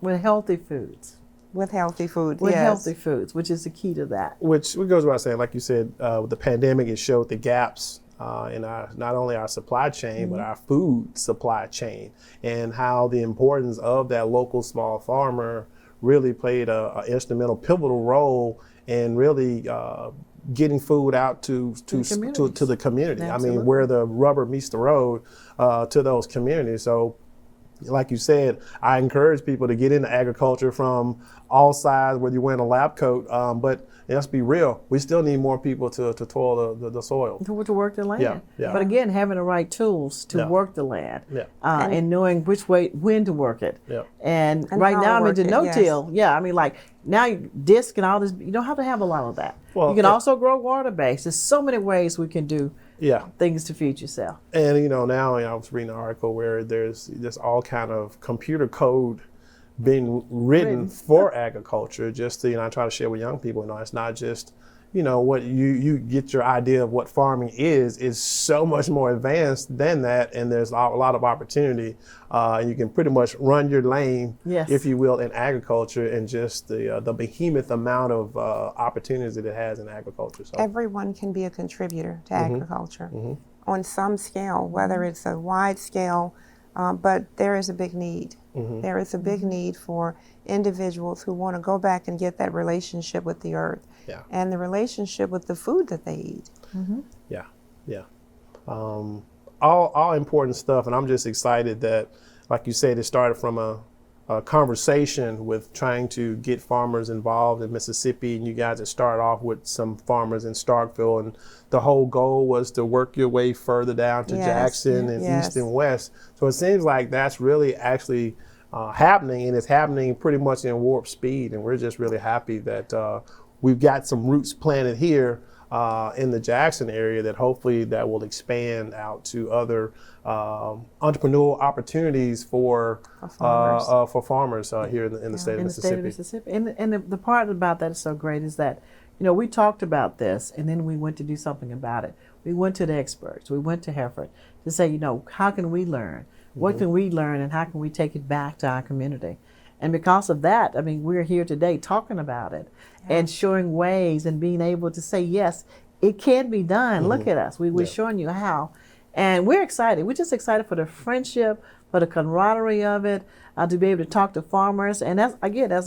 With healthy foods. With healthy foods, With healthy foods, which is the key to that. Which goes without saying, like you said, with the pandemic, it showed the gaps in not only our supply chain, but our food supply chain, and how the importance of that local small farmer really played a instrumental, pivotal role in really getting food out to the community. Absolutely. Where the rubber meets the road, to those communities. So like you said, I encourage people to get into agriculture from all sides, whether you're wearing a lab coat, but let's be real, we still need more people to toil the soil. To work the land. But again, having the right tools to work the land, and knowing which way, when to work it. And right now I'm into no-till. Like now disc and all this, you don't have to have a lot of that. Well, you can also grow water-based. There's so many ways we can do things to feed yourself. And now I was reading an article where there's all kind of computer code being written for agriculture, just to try to share with young people. It's not just what you get your idea of what farming is so much more advanced than that, and there's a lot of opportunity, and you can pretty much run your lane, Yes. if you will, in agriculture, and just the behemoth amount of opportunities that it has in agriculture. So Everyone can be a contributor to agriculture on some scale, whether it's a wide scale, but there is a big need. There is a big need for individuals who want to go back and get that relationship with the earth and the relationship with the food that they eat. Yeah. All important stuff, and I'm just excited that, like you said, it started from a conversation with trying to get farmers involved in Mississippi, and you guys had started off with some farmers in Starkville, and the whole goal was to work your way further down to Jackson and East and West. So it seems like that's really actually happening, and it's happening pretty much in warp speed, and we're just really happy that we've got some roots planted here in the Jackson area that hopefully that will expand out to other entrepreneurial opportunities for farmers here in the state of Mississippi. And the part about that is so great is that, we talked about this, and then we went to do something about it. We went to the experts. We went to Heifer to say, how can we learn? What can we learn, and how can we take it back to our community? And because of that, we're here today talking about it and showing ways and being able to say, yes, it can be done. Look at us. We're showing you how. And we're excited. We're just excited for the friendship, for the camaraderie of it, to be able to talk to farmers. And as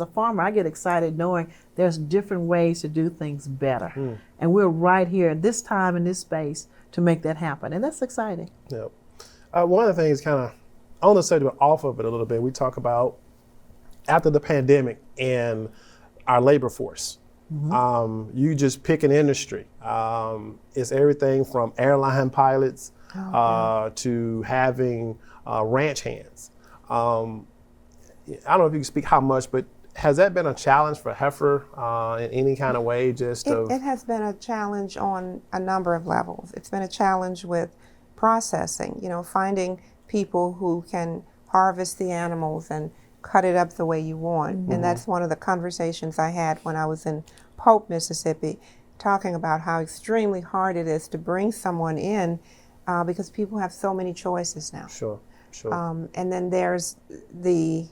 a farmer, I get excited knowing there's different ways to do things better. And we're right here at this time in this space to make that happen. And that's exciting. Yep. One of the things kind of on the subject, but off of it a little bit, we talk about after the pandemic and our labor force. You just pick an industry. It's everything from airline pilots to having ranch hands. I don't know if you can speak how much, but has that been a challenge for Heifer in any kind of way? It has been a challenge on a number of levels. It's been a challenge with processing, finding people who can harvest the animals and cut it up the way you want. And that's one of the conversations I had when I was in Pope, Mississippi, talking about how extremely hard it is to bring someone in because people have so many choices now. Sure. And then there's we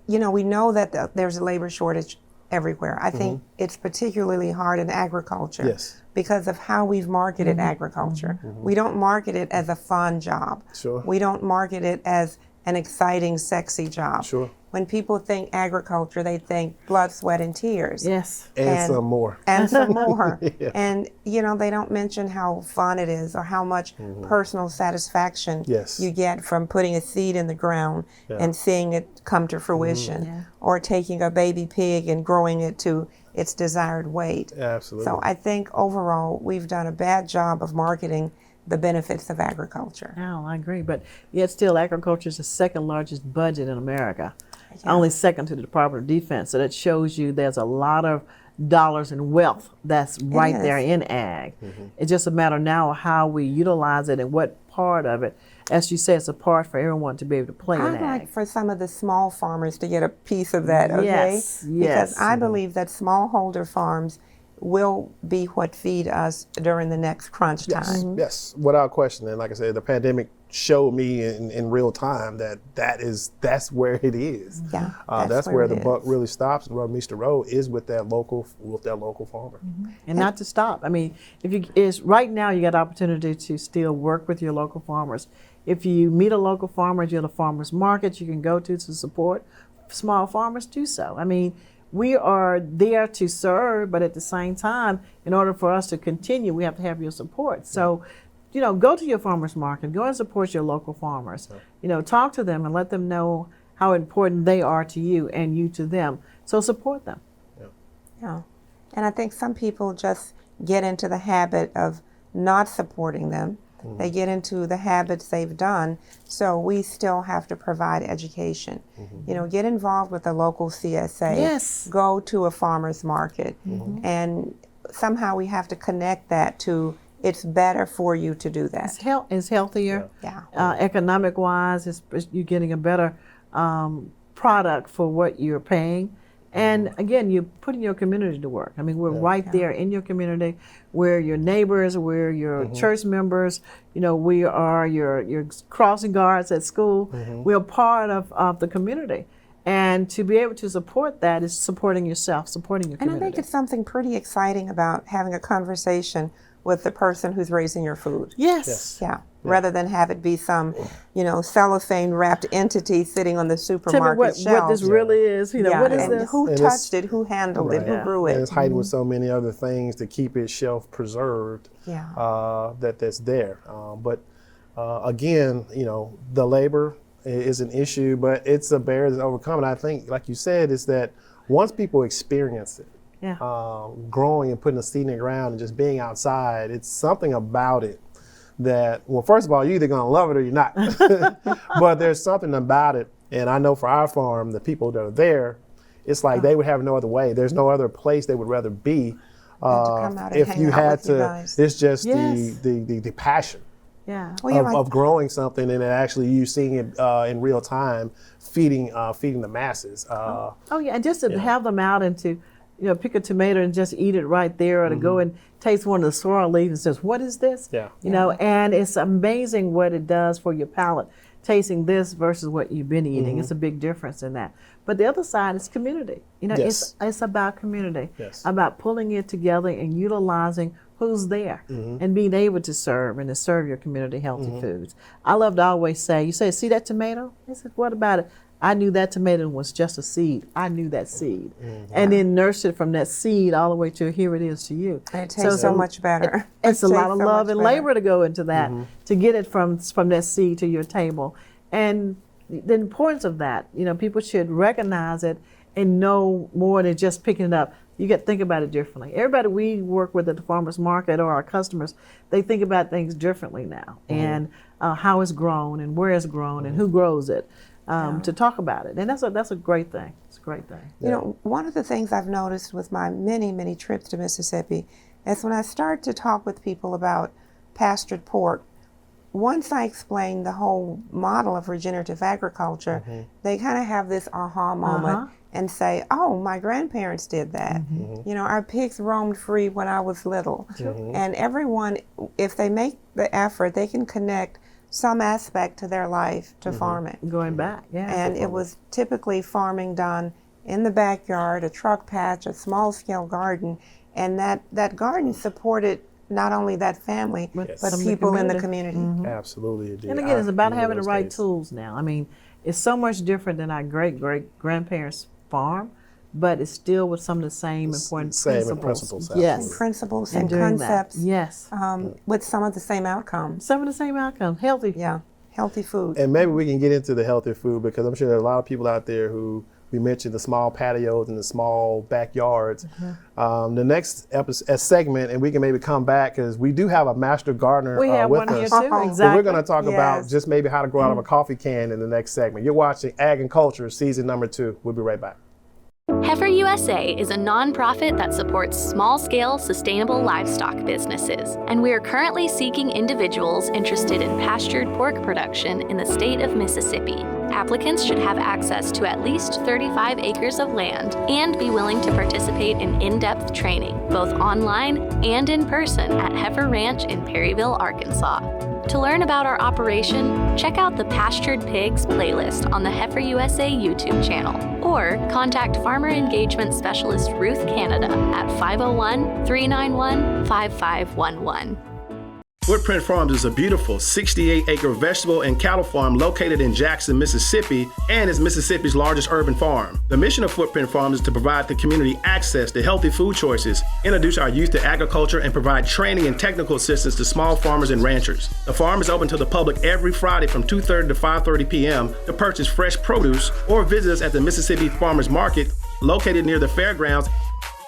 know that there's a labor shortage everywhere. I think it's particularly hard in agriculture because of how we've marketed agriculture. We don't market it as a fun job. We don't market it as an exciting, sexy job. When people think agriculture, they think blood, sweat, and tears. Yes. And some more. And some more. And, they don't mention how fun it is or how much personal satisfaction you get from putting a seed in the ground and seeing it come to fruition, or taking a baby pig and growing it to its desired weight. Absolutely. So I think overall, we've done a bad job of marketing the benefits of agriculture. No, I agree. But yet still, agriculture is the second largest budget in America, only second to the Department of Defense. So that shows you there's a lot of dollars and wealth that's right there in ag. It's just a matter now of how we utilize it and what part of it. As you say, it's a part for everyone to be able to play in ag. I'd like for some of the small farmers to get a piece of that, okay? Yes. Because I believe that smallholder farms will be what feed us during the next crunch time. Yes, without question. And like I said, the pandemic showed me in real time that's where it is. Yeah, that's where the buck really stops and rubber meets the road is with that local farmer. And not to stop. Right now you got opportunity to still work with your local farmers. If you meet a local farmer, you're at a farmer's market you can go to support small farmers, do so. We are there to serve, but at the same time, in order for us to continue, we have to have your support. So, go to your farmer's market, go and support your local farmers. Talk to them and let them know how important they are to you and you to them. So support them. Yeah. And I think some people just get into the habit of not supporting them. They get into the habits they've done, so we still have to provide education. Get involved with the local CSA. Yes. Go to a farmer's market. And somehow we have to connect that to it's better for you to do that. It's healthier. Yeah. Economic-wise, you're getting a better product for what you're paying. And again, you're putting your community to work. I mean, we're right there in your community. We're your neighbors, we're your church members, we are your crossing guards at school. We're part of the community. And to be able to support that is supporting yourself, supporting your community. And I think it's something pretty exciting about having a conversation with the person who's raising your food. Yes. Yeah. Rather than have it be some, cellophane wrapped entity sitting on the supermarket Tell me what shelf. this really is. What is and this? who touched it, who handled it, who grew it. And it's hiding with so many other things to keep it shelf preserved. That's there. But again, the labor is an issue, but it's a barrier to overcome. And I think, like you said, is that once people experience it, growing and putting a seed in the ground and just being outside, it's something about it that, well, first of all, you're either going to love it or you're not. But there's something about it. And I know for our farm, the people that are there, it's like they would have no other way. There's no other place they would rather be if you had to. It's just the passion. Of growing something and actually you seeing it in real time, feeding the masses. And just to have them out and to pick a tomato and just eat it right there, or to go and taste one of the sorrel leaves and says, "What is this?" And it's amazing what it does for your palate, tasting this versus what you've been eating. It's a big difference in that. But the other side is community. It's about community, about pulling it together and utilizing who's there and being able to serve and to serve your community healthy foods. I love to always say, you say, "See that tomato?" I said, "What about it?" I knew that tomato was just a seed. I knew that seed. And then nursed it from that seed all the way to here it is to you. And it tastes so much better. It's a lot of love and labor to go into that, to get it from that seed to your table. And the importance of that, people should recognize it and know more than just picking it up. You got to think about it differently. Everybody we work with at the farmers market or our customers, they think about things differently now, and how it's grown and where it's grown and who grows it. To talk about it. And that's a great thing. It's a great thing. One of the things I've noticed with my many, many trips to Mississippi is when I start to talk with people about pastured pork, once I explain the whole model of regenerative agriculture, they kind of have this aha moment and say, "Oh, my grandparents did that. Our pigs roamed free when I was little." And everyone, if they make the effort, they can connect some aspect to their life to farming. Going back, And it was typically farming done in the backyard, a truck patch, a small scale garden, and that garden supported not only that family, but people in the community. Absolutely, it did. And again, it's about having the right tools now. I mean, it's so much different than our great-great-grandparents' farm, but it's still with some of the same important principles. Yes. Principles and concepts. Yes. With some of the same outcomes. Some of the same outcomes. Healthy. Yeah. Healthy food. And maybe we can get into the healthy food, because I'm sure there are a lot of people out there who, we mentioned the small patios and the small backyards. The next segment, and we can maybe come back, because we do have a master gardener with us. We have one here too, exactly. So we're going to talk about just maybe how to grow out of a coffee can in the next segment. You're watching Ag and Culture, season number 2. We'll be right back. Heifer USA is a nonprofit that supports small-scale, sustainable livestock businesses, and we are currently seeking individuals interested in pastured pork production in the state of Mississippi. Applicants should have access to at least 35 acres of land and be willing to participate in in-depth training, both online and in person at Heifer Ranch in Perryville, Arkansas. To learn about our operation, check out the Pastured Pigs playlist on the Heifer USA YouTube channel, or contact Farmer Engagement Specialist Ruth Canada at 501-391-5511. Footprint Farms is a beautiful 68-acre vegetable and cattle farm located in Jackson, Mississippi, and is Mississippi's largest urban farm. The mission of Footprint Farms is to provide the community access to healthy food choices, introduce our youth to agriculture, and provide training and technical assistance to small farmers and ranchers. The farm is open to the public every Friday from 2:30 to 5:30 p.m. to purchase fresh produce, or visit us at the Mississippi Farmers Market located near the fairgrounds.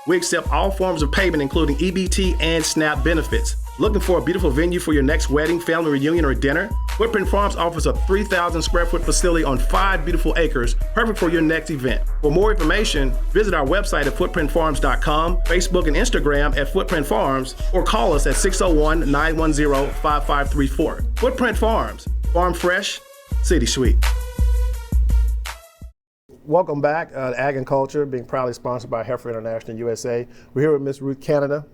We accept all forms of payment, including EBT and SNAP benefits. Looking for a beautiful venue for your next wedding, family reunion, or dinner? Footprint Farms offers a 3,000 square foot facility on 5 beautiful acres, perfect for your next event. For more information, visit our website at footprintfarms.com, Facebook and Instagram at Footprint Farms, or call us at 601-910-5534. Footprint Farms, farm fresh, city sweet. Welcome back to Ag and Culture, being proudly sponsored by Heifer International USA. We're here with Miss Ruth Canada.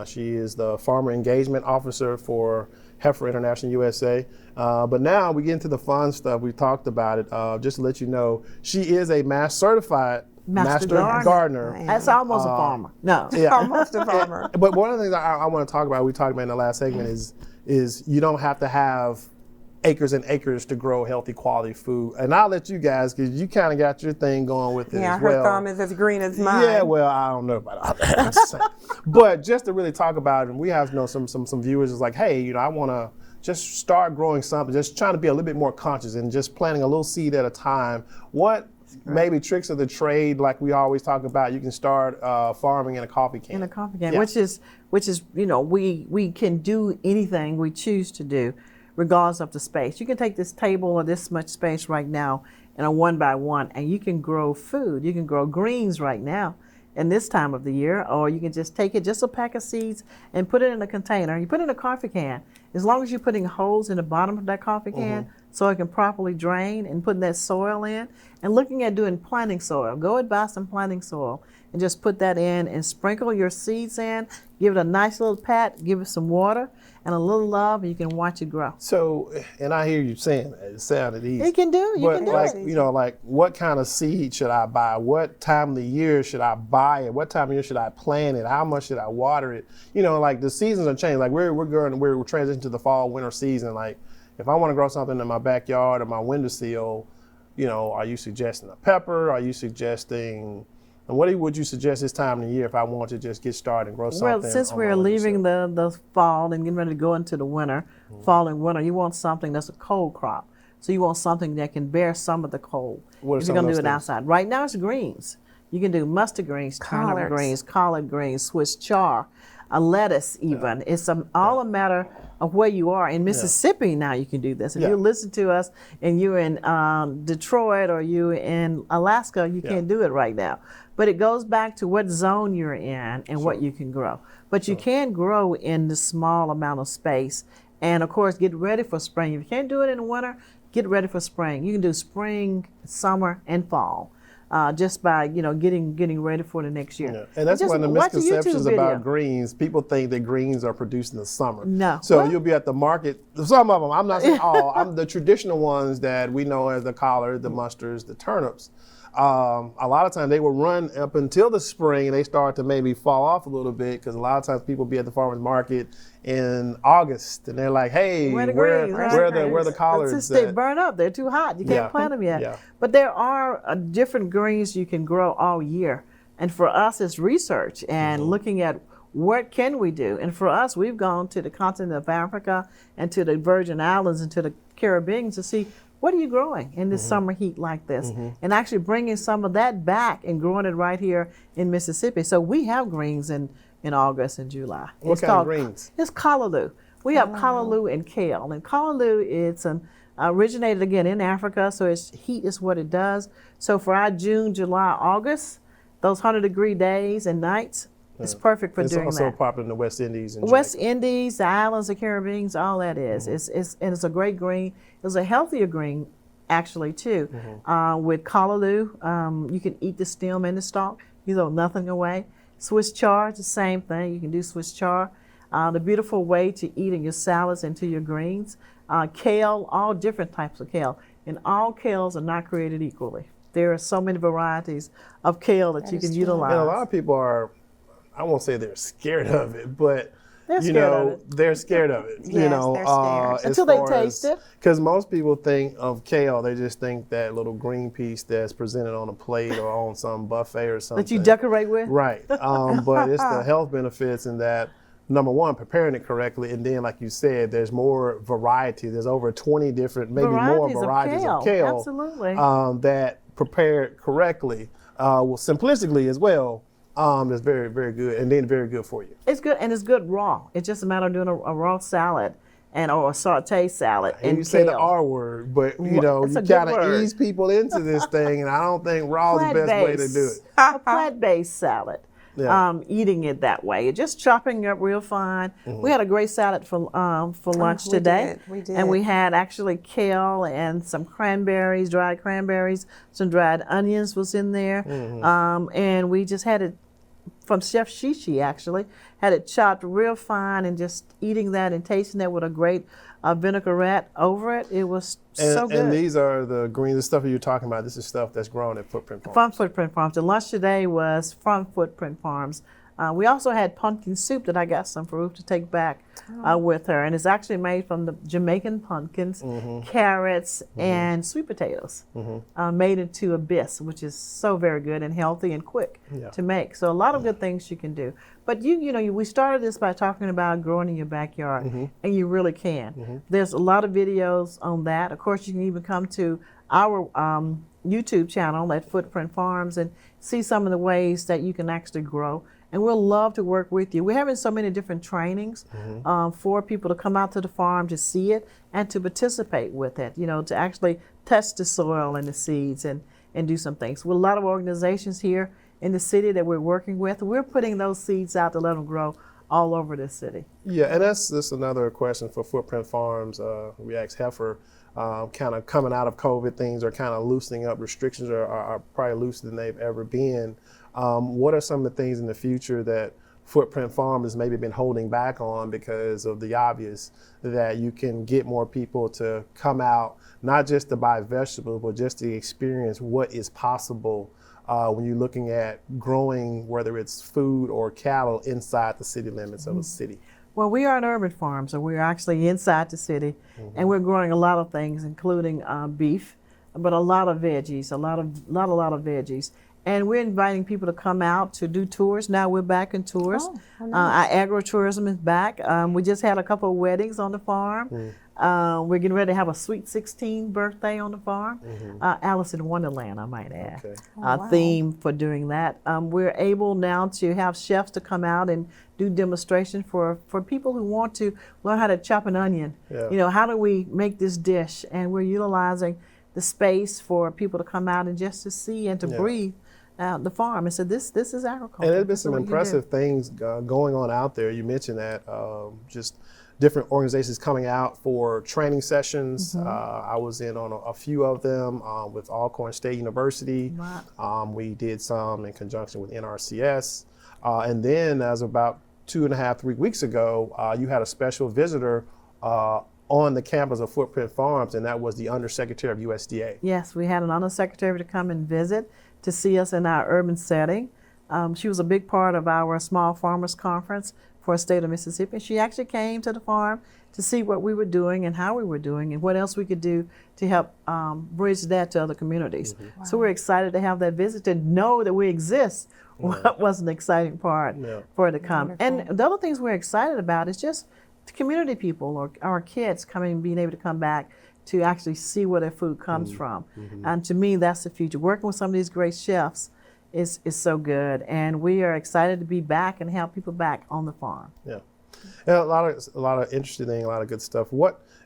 She is the Farmer Engagement Officer for Heifer International USA. But now we get into the fun stuff. We talked about it. Just to let you know, she is a certified master gardener. That's almost a farmer. No. Yeah. Almost a farmer. But one of the things I want to talk about, we talked about in the last segment, is you don't have to have acres and acres to grow healthy quality food. And I'll let you guys, because you kind of got your thing going with it as well. Her thumb is as green as mine. Yeah, well, I don't know about all that. I'm just saying. But just to really talk about it, and we have some viewers is like, hey, I want to just start growing something, just trying to be a little bit more conscious and just planting a little seed at a time. What maybe tricks of the trade, like we always talk about, you can start farming in a coffee can. In a coffee can, which is we can do anything we choose to do, regardless of the space. You can take this table or this much space right now in a 1x1, and you can grow food. You can grow greens right now in this time of the year, or you can just take just a pack of seeds and put it in a container. You put it in a coffee can. As long as you're putting holes in the bottom of that coffee can so it can properly drain, and putting that soil in, and looking at doing planting soil. Go and buy some planting soil and just put that in and sprinkle your seeds in. Give it a nice little pat, give it some water and a little love, and you can watch it grow. So, and I hear you saying that, it sounded easy. You can do it. But like, what kind of seed should I buy? What time of the year should I buy it? What time of year should I plant it? How much should I water it? Like the seasons are changing. Like we're transitioning to the fall winter season. Like if I want to grow something in my backyard or my windowsill, are you suggesting a pepper? Are you suggesting? And what would you suggest this time of the year if I want to just get started and grow something? Well, since we're leaving the fall and getting ready to go into the winter, fall and winter, you want something that's a cold crop. So you want something that can bear some of the cold. What if you're going to do it outside. Right now it's greens. You can do mustard greens, turnip greens, collard greens, Swiss chard, a lettuce even. It's all a matter of where you are. In Mississippi now you can do this. If you listen to us and you're in Detroit or you're in Alaska, you can't do it right now. But it goes back to what zone you're in and what you can grow. But you can grow in the small amount of space. And of course, get ready for spring. If you can't do it in the winter, get ready for spring. You can do spring, summer, and fall. Just by getting ready for the next year. Yeah. And that's one of the misconceptions about greens. People think that greens are produced in the summer. No. So you'll be at the market. Some of them, I'm not saying all. I'm the traditional ones that we know as the collards, the mustards, the turnips. A lot of times they will run up until the spring and they start to maybe fall off a little bit, because a lot of times people be at the farmer's market in August and they're like, hey, where the collards? Since they burn up, they're too hot. You can't plant them yet. Yeah. But there are different greens you can grow all year. And for us, it's research and looking at what can we do. And for us, we've gone to the continent of Africa and to the Virgin Islands and to the Caribbean to see what are you growing in this summer heat like this? And actually bringing some of that back and growing it right here in Mississippi. So we have greens in August and July. What kind of greens? It's callaloo. We have callaloo and kale. And callaloo, it's originated again in Africa, so heat is what it does. So for our June, July, August, those 100-degree days and nights, it's perfect for doing that. It's also popular in the West Indies. West Indies, the islands, the Caribbean, all that is. And it's a great green. It's a healthier green, actually, too. With callaloo, you can eat the stem and the stalk. You throw nothing away. Swiss chard, the same thing. You can do Swiss chard. The beautiful way to eat in your salads and to your greens. Kale, all different types of kale. And all kales are not created equally. There are so many varieties of kale that you can utilize. And a lot of people are, I won't say they're scared of it, but they're scared of it. They're scared. Until they taste it. Because most people think of kale, they just think that little green piece that's presented on a plate or on some buffet or something. That you decorate with? Right. But it's the health benefits in that, number one, preparing it correctly, and then, like you said, there's more variety. There's over 20 different, maybe more varieties of kale. Absolutely. That prepared correctly, simplistically as well. That's very, very good, and then very good for you. It's good, and it's good raw. It's just a matter of doing a raw salad or a sauté salad. And you say the R word, but you kind of ease people into this thing, and I don't think raw is the best way to do it. A plant-based salad. eating it that way. Just chopping it up real fine. We had a great salad for lunch today. We did. And we had actually kale and some cranberries, dried cranberries, some dried onions was in there. And we just had it from Chef Shishi, actually, had it chopped real fine, and just eating that and tasting that with a great vinaigrette over it. It was so good. And these are the greens, the stuff that you're talking about. This is stuff that's grown at Footprint Farms. From Footprint Farms. The lunch today was from Footprint Farms. We also had pumpkin soup that I got some for Ruth to take back with her. And it's actually made from the Jamaican pumpkins, carrots, and sweet potatoes, made into a bisque, which is so very good and healthy and quick to make. So a lot of good things you can do. But you know, we started this by talking about growing in your backyard, and you really can. There's a lot of videos on that. Of course, you can even come to our YouTube channel at Footprint Farms and see some of the ways that you can actually grow. And we'll love to work with you. We're having so many different trainings for people to come out to the farm to see it and to participate with it, you know, to actually test the soil and the seeds and do some things. With a lot of organizations here in the city that we're working with, we're putting those seeds out to let them grow all over the city. Yeah, and that's another question for Footprint Farms. We asked Heifer, kind of coming out of COVID, things are kind of loosening up. Restrictions are probably looser than they've ever been. What are some of the things in the future that Footprint Farm has maybe been holding back on because of the obvious, that you can get more people to come out, not just to buy vegetables, but just to experience what is possible when you're looking at growing, whether it's food or cattle, inside the city limits of a city? Well, we are an urban farm, so we're actually inside the city, and we're growing a lot of things, including beef, but a lot of veggies, a lot of veggies. And we're inviting people to come out to do tours. Now we're back in tours. Oh, nice. Our agritourism is back. We just had a couple of weddings on the farm. We're getting ready to have a Sweet 16 birthday on the farm. Alice in Wonderland, I might add. Okay. Wow. Theme for doing that. We're able now to have chefs to come out and do demonstration for people who want to learn how to chop an onion. You know, how do we make this dish? And we're utilizing the space for people to come out and just to see and to breathe the farm. And so this is agriculture. And there's been some impressive things going on out there. You mentioned that, just different organizations coming out for training sessions. I was in on a few of them with Alcorn State University. We did some in conjunction with NRCS. And then as about 2.5-3 weeks ago, you had a special visitor on the campus of Footprint Farms, and that was the Undersecretary of USDA. Yes, we had an Undersecretary to come and visit to see us in our urban setting. She was a big part of our Small Farmers Conference for the state of Mississippi. She actually came to the farm to see what we were doing and how we were doing and what else we could do to help bridge that to other communities. So we're excited to have that visit, to know that we exist. What was an exciting part for her to come. And the other things we're excited about is just the community people or our kids coming, being able to come back to actually see where their food comes from. And to me, that's the future. Working with some of these great chefs is so good. And we are excited to be back and have people back on the farm. Yeah. And a lot of interesting things, a lot of good stuff.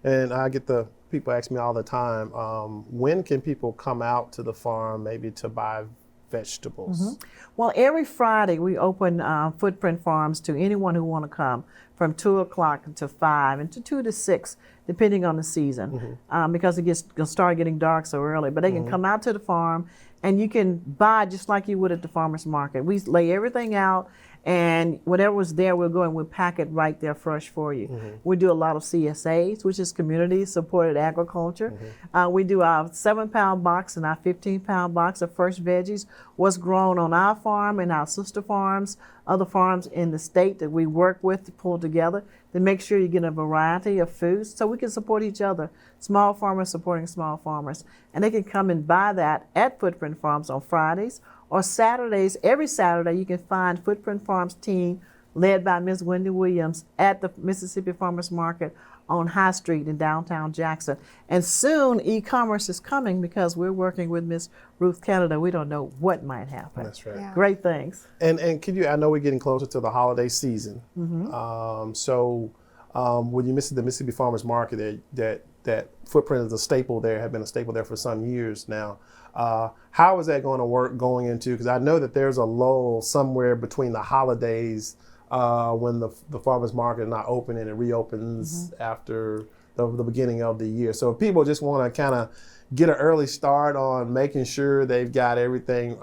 And I get the people ask me all the time, when can people come out to the farm maybe to buy vegetables? Well, every Friday we open Footprint Farms to anyone who want to come from 2 o'clock to 5 and to 2 to 6, depending on the season, because it'll start getting dark so early. But they can come out to the farm and you can buy just like you would at the farmer's market. We lay everything out, and whatever was there, we'll go and we'll pack it right there fresh for you. We do a lot of CSAs, which is community supported agriculture. We do our 7-pound box and our 15-pound box of fresh veggies, what's grown on our farm and our sister farms, other farms in the state that we work with to pull together to make sure you get a variety of foods so we can support each other. Small farmers supporting small farmers. And they can come and buy that at Footprint Farms on Fridays or Saturdays. Every Saturday you can find Footprint Farms team led by Ms. Wendy Williams at the Mississippi Farmers Market on High Street in downtown Jackson. And soon e-commerce is coming because we're working with Ms. Ruth Canada. We don't know what might happen. That's right. Yeah. Great things. And I know we're getting closer to the holiday season. So when you miss the Mississippi Farmers Market, that that Footprint is a staple there, have been a staple there for some years now. How is that going to work going into, because I know that there's a lull somewhere between the holidays when the farmers market is not open and it reopens after the beginning of the year. So if people just want to kind of get an early start on making sure they've got everything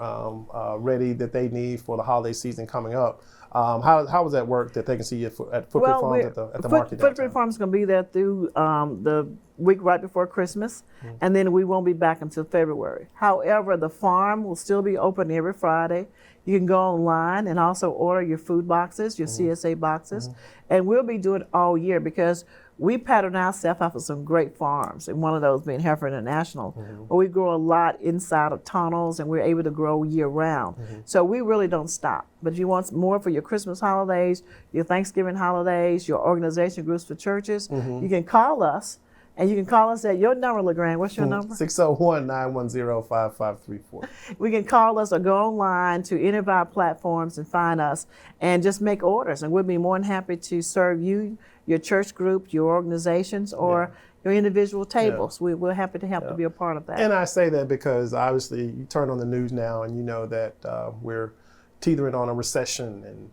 ready that they need for the holiday season coming up, how does that work that they can see you at Footprint Farms at the market? Footprint Farms is going to be there through the week right before Christmas, and then we won't be back until February. However, the farm will still be open every Friday. You can go online and also order your food boxes, your CSA boxes, and we'll be doing it all year because we pattern ourselves off of some great farms, and one of those being Heifer International, where we grow a lot inside of tunnels and we're able to grow year round. So we really don't stop. But if you want more for your Christmas holidays, your Thanksgiving holidays, your organization groups for churches, you can call us. And you can call us at your number, LeGrand. What's your number? 601-910-5534. We can call us or go online to any of our platforms and find us and just make orders. And we'll be more than happy to serve you, your church group, your organizations, or your individual tables. We're happy to help to be a part of that. And I say that because obviously you turn on the news now and you know that we're teetering on a recession, and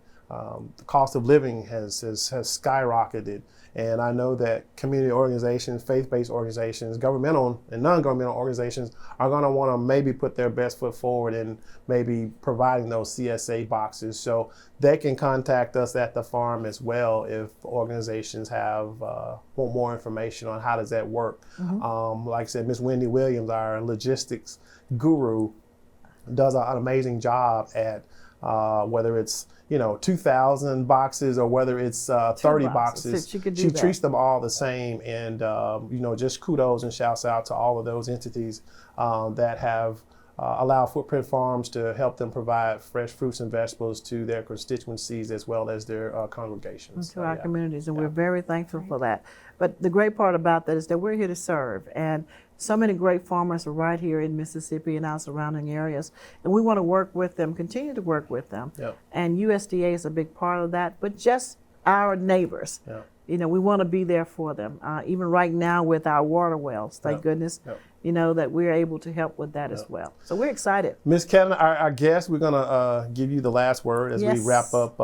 the cost of living has skyrocketed. And I know that community organizations, faith-based organizations, governmental and non-governmental organizations are going to want to maybe put their best foot forward in maybe providing those CSA boxes. So they can contact us at the farm as well if organizations have want more information on how does that work. Like I said, Miss Wendy Williams, our logistics guru, does an amazing job at whether it's 2,000 boxes or whether it's 30 boxes. She treats them all the same, and just kudos and shouts out to all of those entities that have allowed Footprint Farms to help them provide fresh fruits and vegetables to their constituencies as well as their congregations. To our communities, and we're very thankful for that. But the great part about that is that we're here to serve, and so many great farmers are right here in Mississippi and our surrounding areas, and we want to work with them, continue to work with them. And USDA is a big part of that, but just our neighbors. We want to be there for them. Even right now with our water wells, thank goodness, that we're able to help with that as well. So we're excited. Ms. Canada, our guest, we're going to give you the last word as we wrap up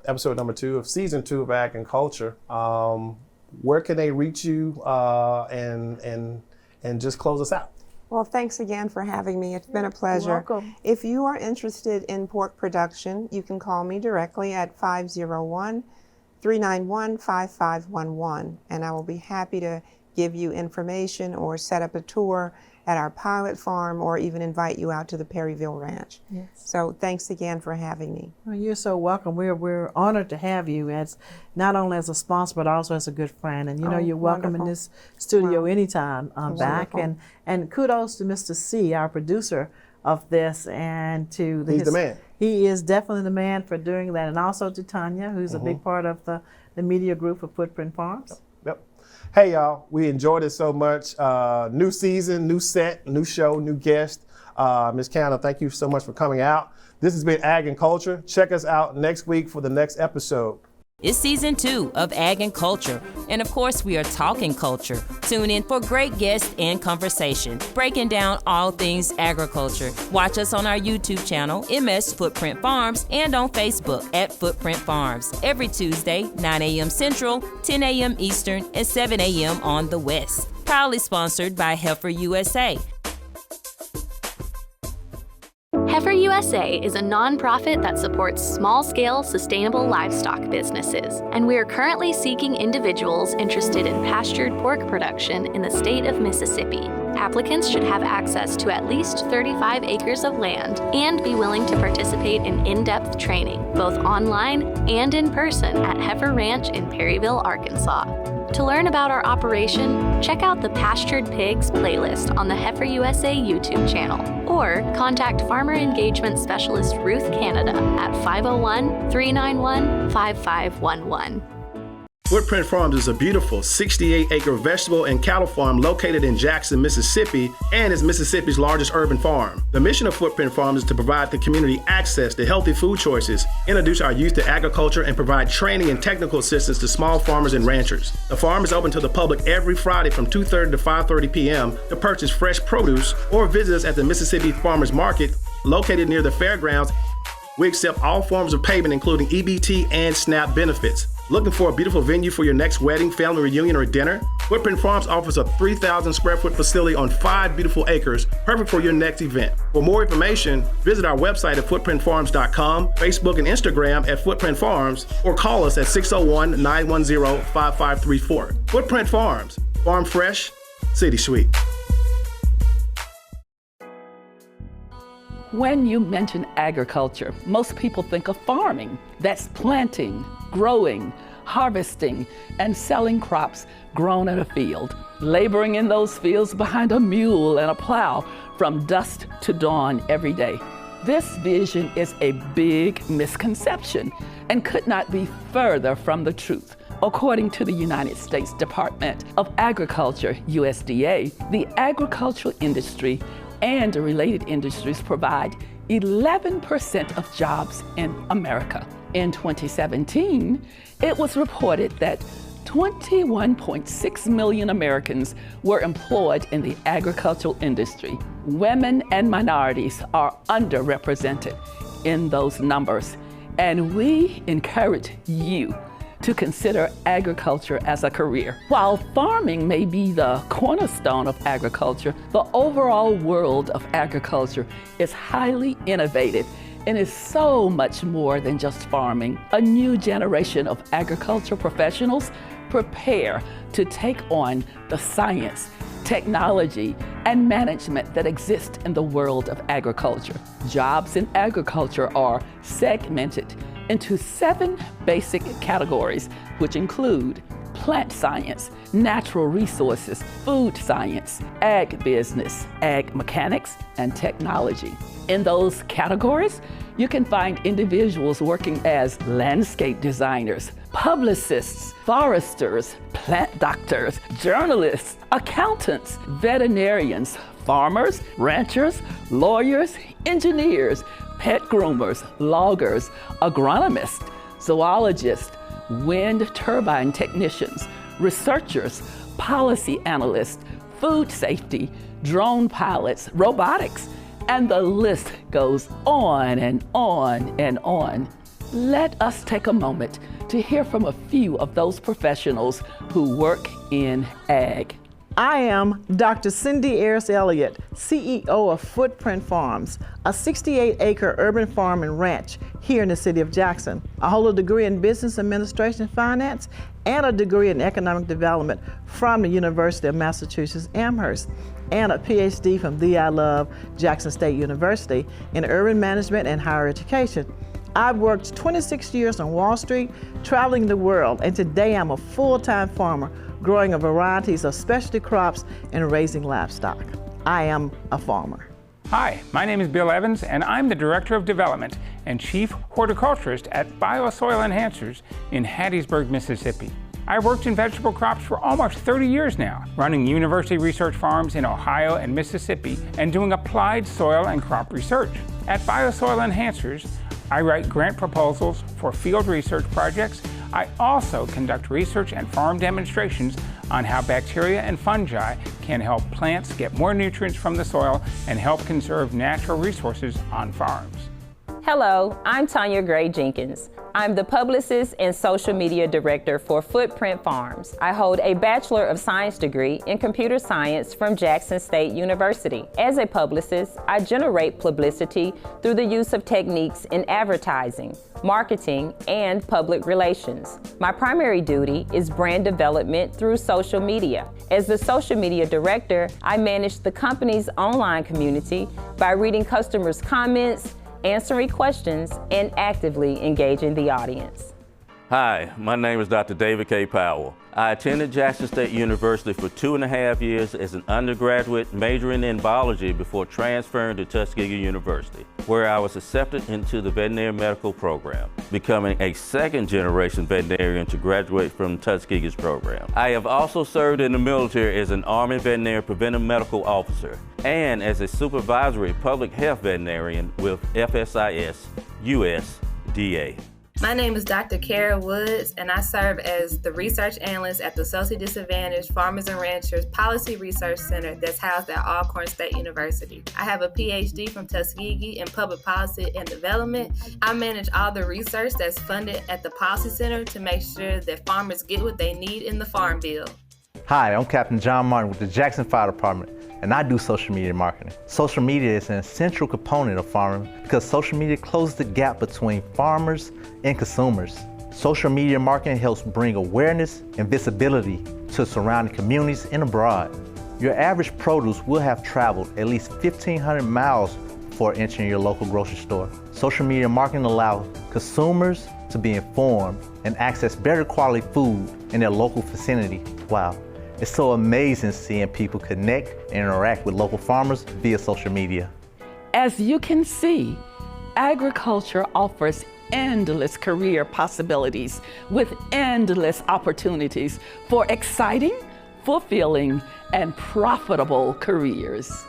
episode number 2 of season 2 of Ag and Culture. Where can they reach you and just close us out? Well, thanks again for having me. It's been a pleasure. You're welcome. If you are interested in pork production, you can call me directly at 501-391-5511, and I will be happy to give you information or set up a tour at our pilot farm or even invite you out to the Perryville Ranch. So thanks again for having me. Well, you're so welcome. We're honored to have you as not only as a sponsor but also as a good friend. And you're welcome in this studio anytime back. And kudos to Mr. C, our producer of this, and to he's the man. He is definitely the man for doing that, and also to Tanya, who's a big part of the media group for Footprint Farms. Hey y'all, we enjoyed it so much. New season, new set, new show, new guest. Ms. Canada, thank you so much for coming out. This has been Ag and Culture. Check us out next week for the next episode. It's season 2 of Ag and Culture, and of course we are talking culture. Tune in for great guests and conversation, breaking down all things agriculture. Watch us on our YouTube channel, MS Footprint Farms, and on Facebook at Footprint Farms, every Tuesday, 9 a.m. Central, 10 a.m. Eastern, and 7 a.m. on the West. Proudly sponsored by Heifer USA. Heifer USA is a nonprofit that supports small-scale, sustainable livestock businesses, and we are currently seeking individuals interested in pastured pork production in the state of Mississippi. Applicants should have access to at least 35 acres of land and be willing to participate in in-depth training, both online and in person at Heifer Ranch in Perryville, Arkansas. To learn about our operation, check out the Pastured Pigs playlist on the Heifer USA YouTube channel, or contact Farmer Engagement Specialist Ruth Canada at 501-391-5511. Footprint Farms is a beautiful 68-acre vegetable and cattle farm located in Jackson, Mississippi, and is Mississippi's largest urban farm. The mission of Footprint Farms is to provide the community access to healthy food choices, introduce our youth to agriculture, and provide training and technical assistance to small farmers and ranchers. The farm is open to the public every Friday from 2:30 to 5:30 p.m. to purchase fresh produce or visit us at the Mississippi Farmers Market located near the fairgrounds. We accept all forms of payment, including EBT and SNAP benefits. Looking for a beautiful venue for your next wedding, family reunion, or dinner? Footprint Farms offers a 3,000 square foot facility on 5 beautiful acres, perfect for your next event. For more information, visit our website at footprintfarms.com, Facebook and Instagram at Footprint Farms, or call us at 601-910-5534. Footprint Farms, farm fresh, city sweet. When you mention agriculture, most people think of farming. That's planting, growing, harvesting, and selling crops grown in a field, laboring in those fields behind a mule and a plow from dusk to dawn every day. This vision is a big misconception and could not be further from the truth. According to the United States Department of Agriculture, USDA, the agricultural industry and related industries provide 11% of jobs in America. In 2017, it was reported that 21.6 million Americans were employed in the agricultural industry. Women and minorities are underrepresented in those numbers, and we encourage you to consider agriculture as a career. While farming may be the cornerstone of agriculture, the overall world of agriculture is highly innovative and is so much more than just farming. A new generation of agriculture professionals prepare to take on the science, technology, and management that exist in the world of agriculture. Jobs in agriculture are segmented into 7 basic categories, which include plant science, natural resources, food science, ag business, ag mechanics, and technology. In those categories, you can find individuals working as landscape designers, publicists, foresters, plant doctors, journalists, accountants, veterinarians, farmers, ranchers, lawyers, engineers, pet groomers, loggers, agronomists, zoologists, wind turbine technicians, researchers, policy analysts, food safety, drone pilots, robotics, and the list goes on and on and on. Let us take a moment to hear from a few of those professionals who work in ag. I am Dr. Cindy Ayers Elliott, CEO of Footprint Farms, a 68-acre urban farm and ranch here in the city of Jackson. I hold a degree in Business Administration and Finance and a degree in Economic Development from the University of Massachusetts Amherst, and a PhD from the I Love Jackson State University in Urban Management and Higher Education. I've worked 26 years on Wall Street, traveling the world, and today I'm a full-time farmer, growing a variety of specialty crops and raising livestock. I am a farmer. Hi, my name is Bill Evans, and I'm the Director of Development and Chief Horticulturist at Biosoil Enhancers in Hattiesburg, Mississippi. I've worked in vegetable crops for almost 30 years now, running university research farms in Ohio and Mississippi and doing applied soil and crop research. At Biosoil Enhancers, I write grant proposals for field research projects. I also conduct research and farm demonstrations on how bacteria and fungi can help plants get more nutrients from the soil and help conserve natural resources on farms. Hello, I'm Tanya Gray Jenkins. I'm the publicist and social media director for Footprint Farms. I hold a Bachelor of Science degree in computer science from Jackson State University. As a publicist, I generate publicity through the use of techniques in advertising, marketing, and public relations. My primary duty is brand development through social media. As the social media director, I manage the company's online community by reading customers' comments, answering questions, and actively engaging the audience. Hi, my name is Dr. David K. Powell. I attended Jackson State University for 2.5 years as an undergraduate, majoring in biology before transferring to Tuskegee University, where I was accepted into the veterinary medical program, becoming a second-generation veterinarian to graduate from Tuskegee's program. I have also served in the military as an Army veterinary preventive medical officer and as a supervisory public health veterinarian with FSIS USDA. My name is Dr. Kara Woods, and I serve as the research analyst at the Socially Disadvantaged Farmers and Ranchers Policy Research Center that's housed at Alcorn State University. I have a PhD from Tuskegee in Public Policy and Development. I manage all the research that's funded at the Policy Center to make sure that farmers get what they need in the Farm Bill. Hi, I'm Captain John Martin with the Jackson Fire Department, and I do social media marketing. Social media is an essential component of farming because social media closes the gap between farmers and consumers. Social media marketing helps bring awareness and visibility to surrounding communities and abroad. Your average produce will have traveled at least 1,500 miles before entering your local grocery store. Social media marketing allows consumers to be informed and access better quality food in their local vicinity. Wow. It's so amazing seeing people connect and interact with local farmers via social media. As you can see, agriculture offers endless career possibilities with endless opportunities for exciting, fulfilling, and profitable careers.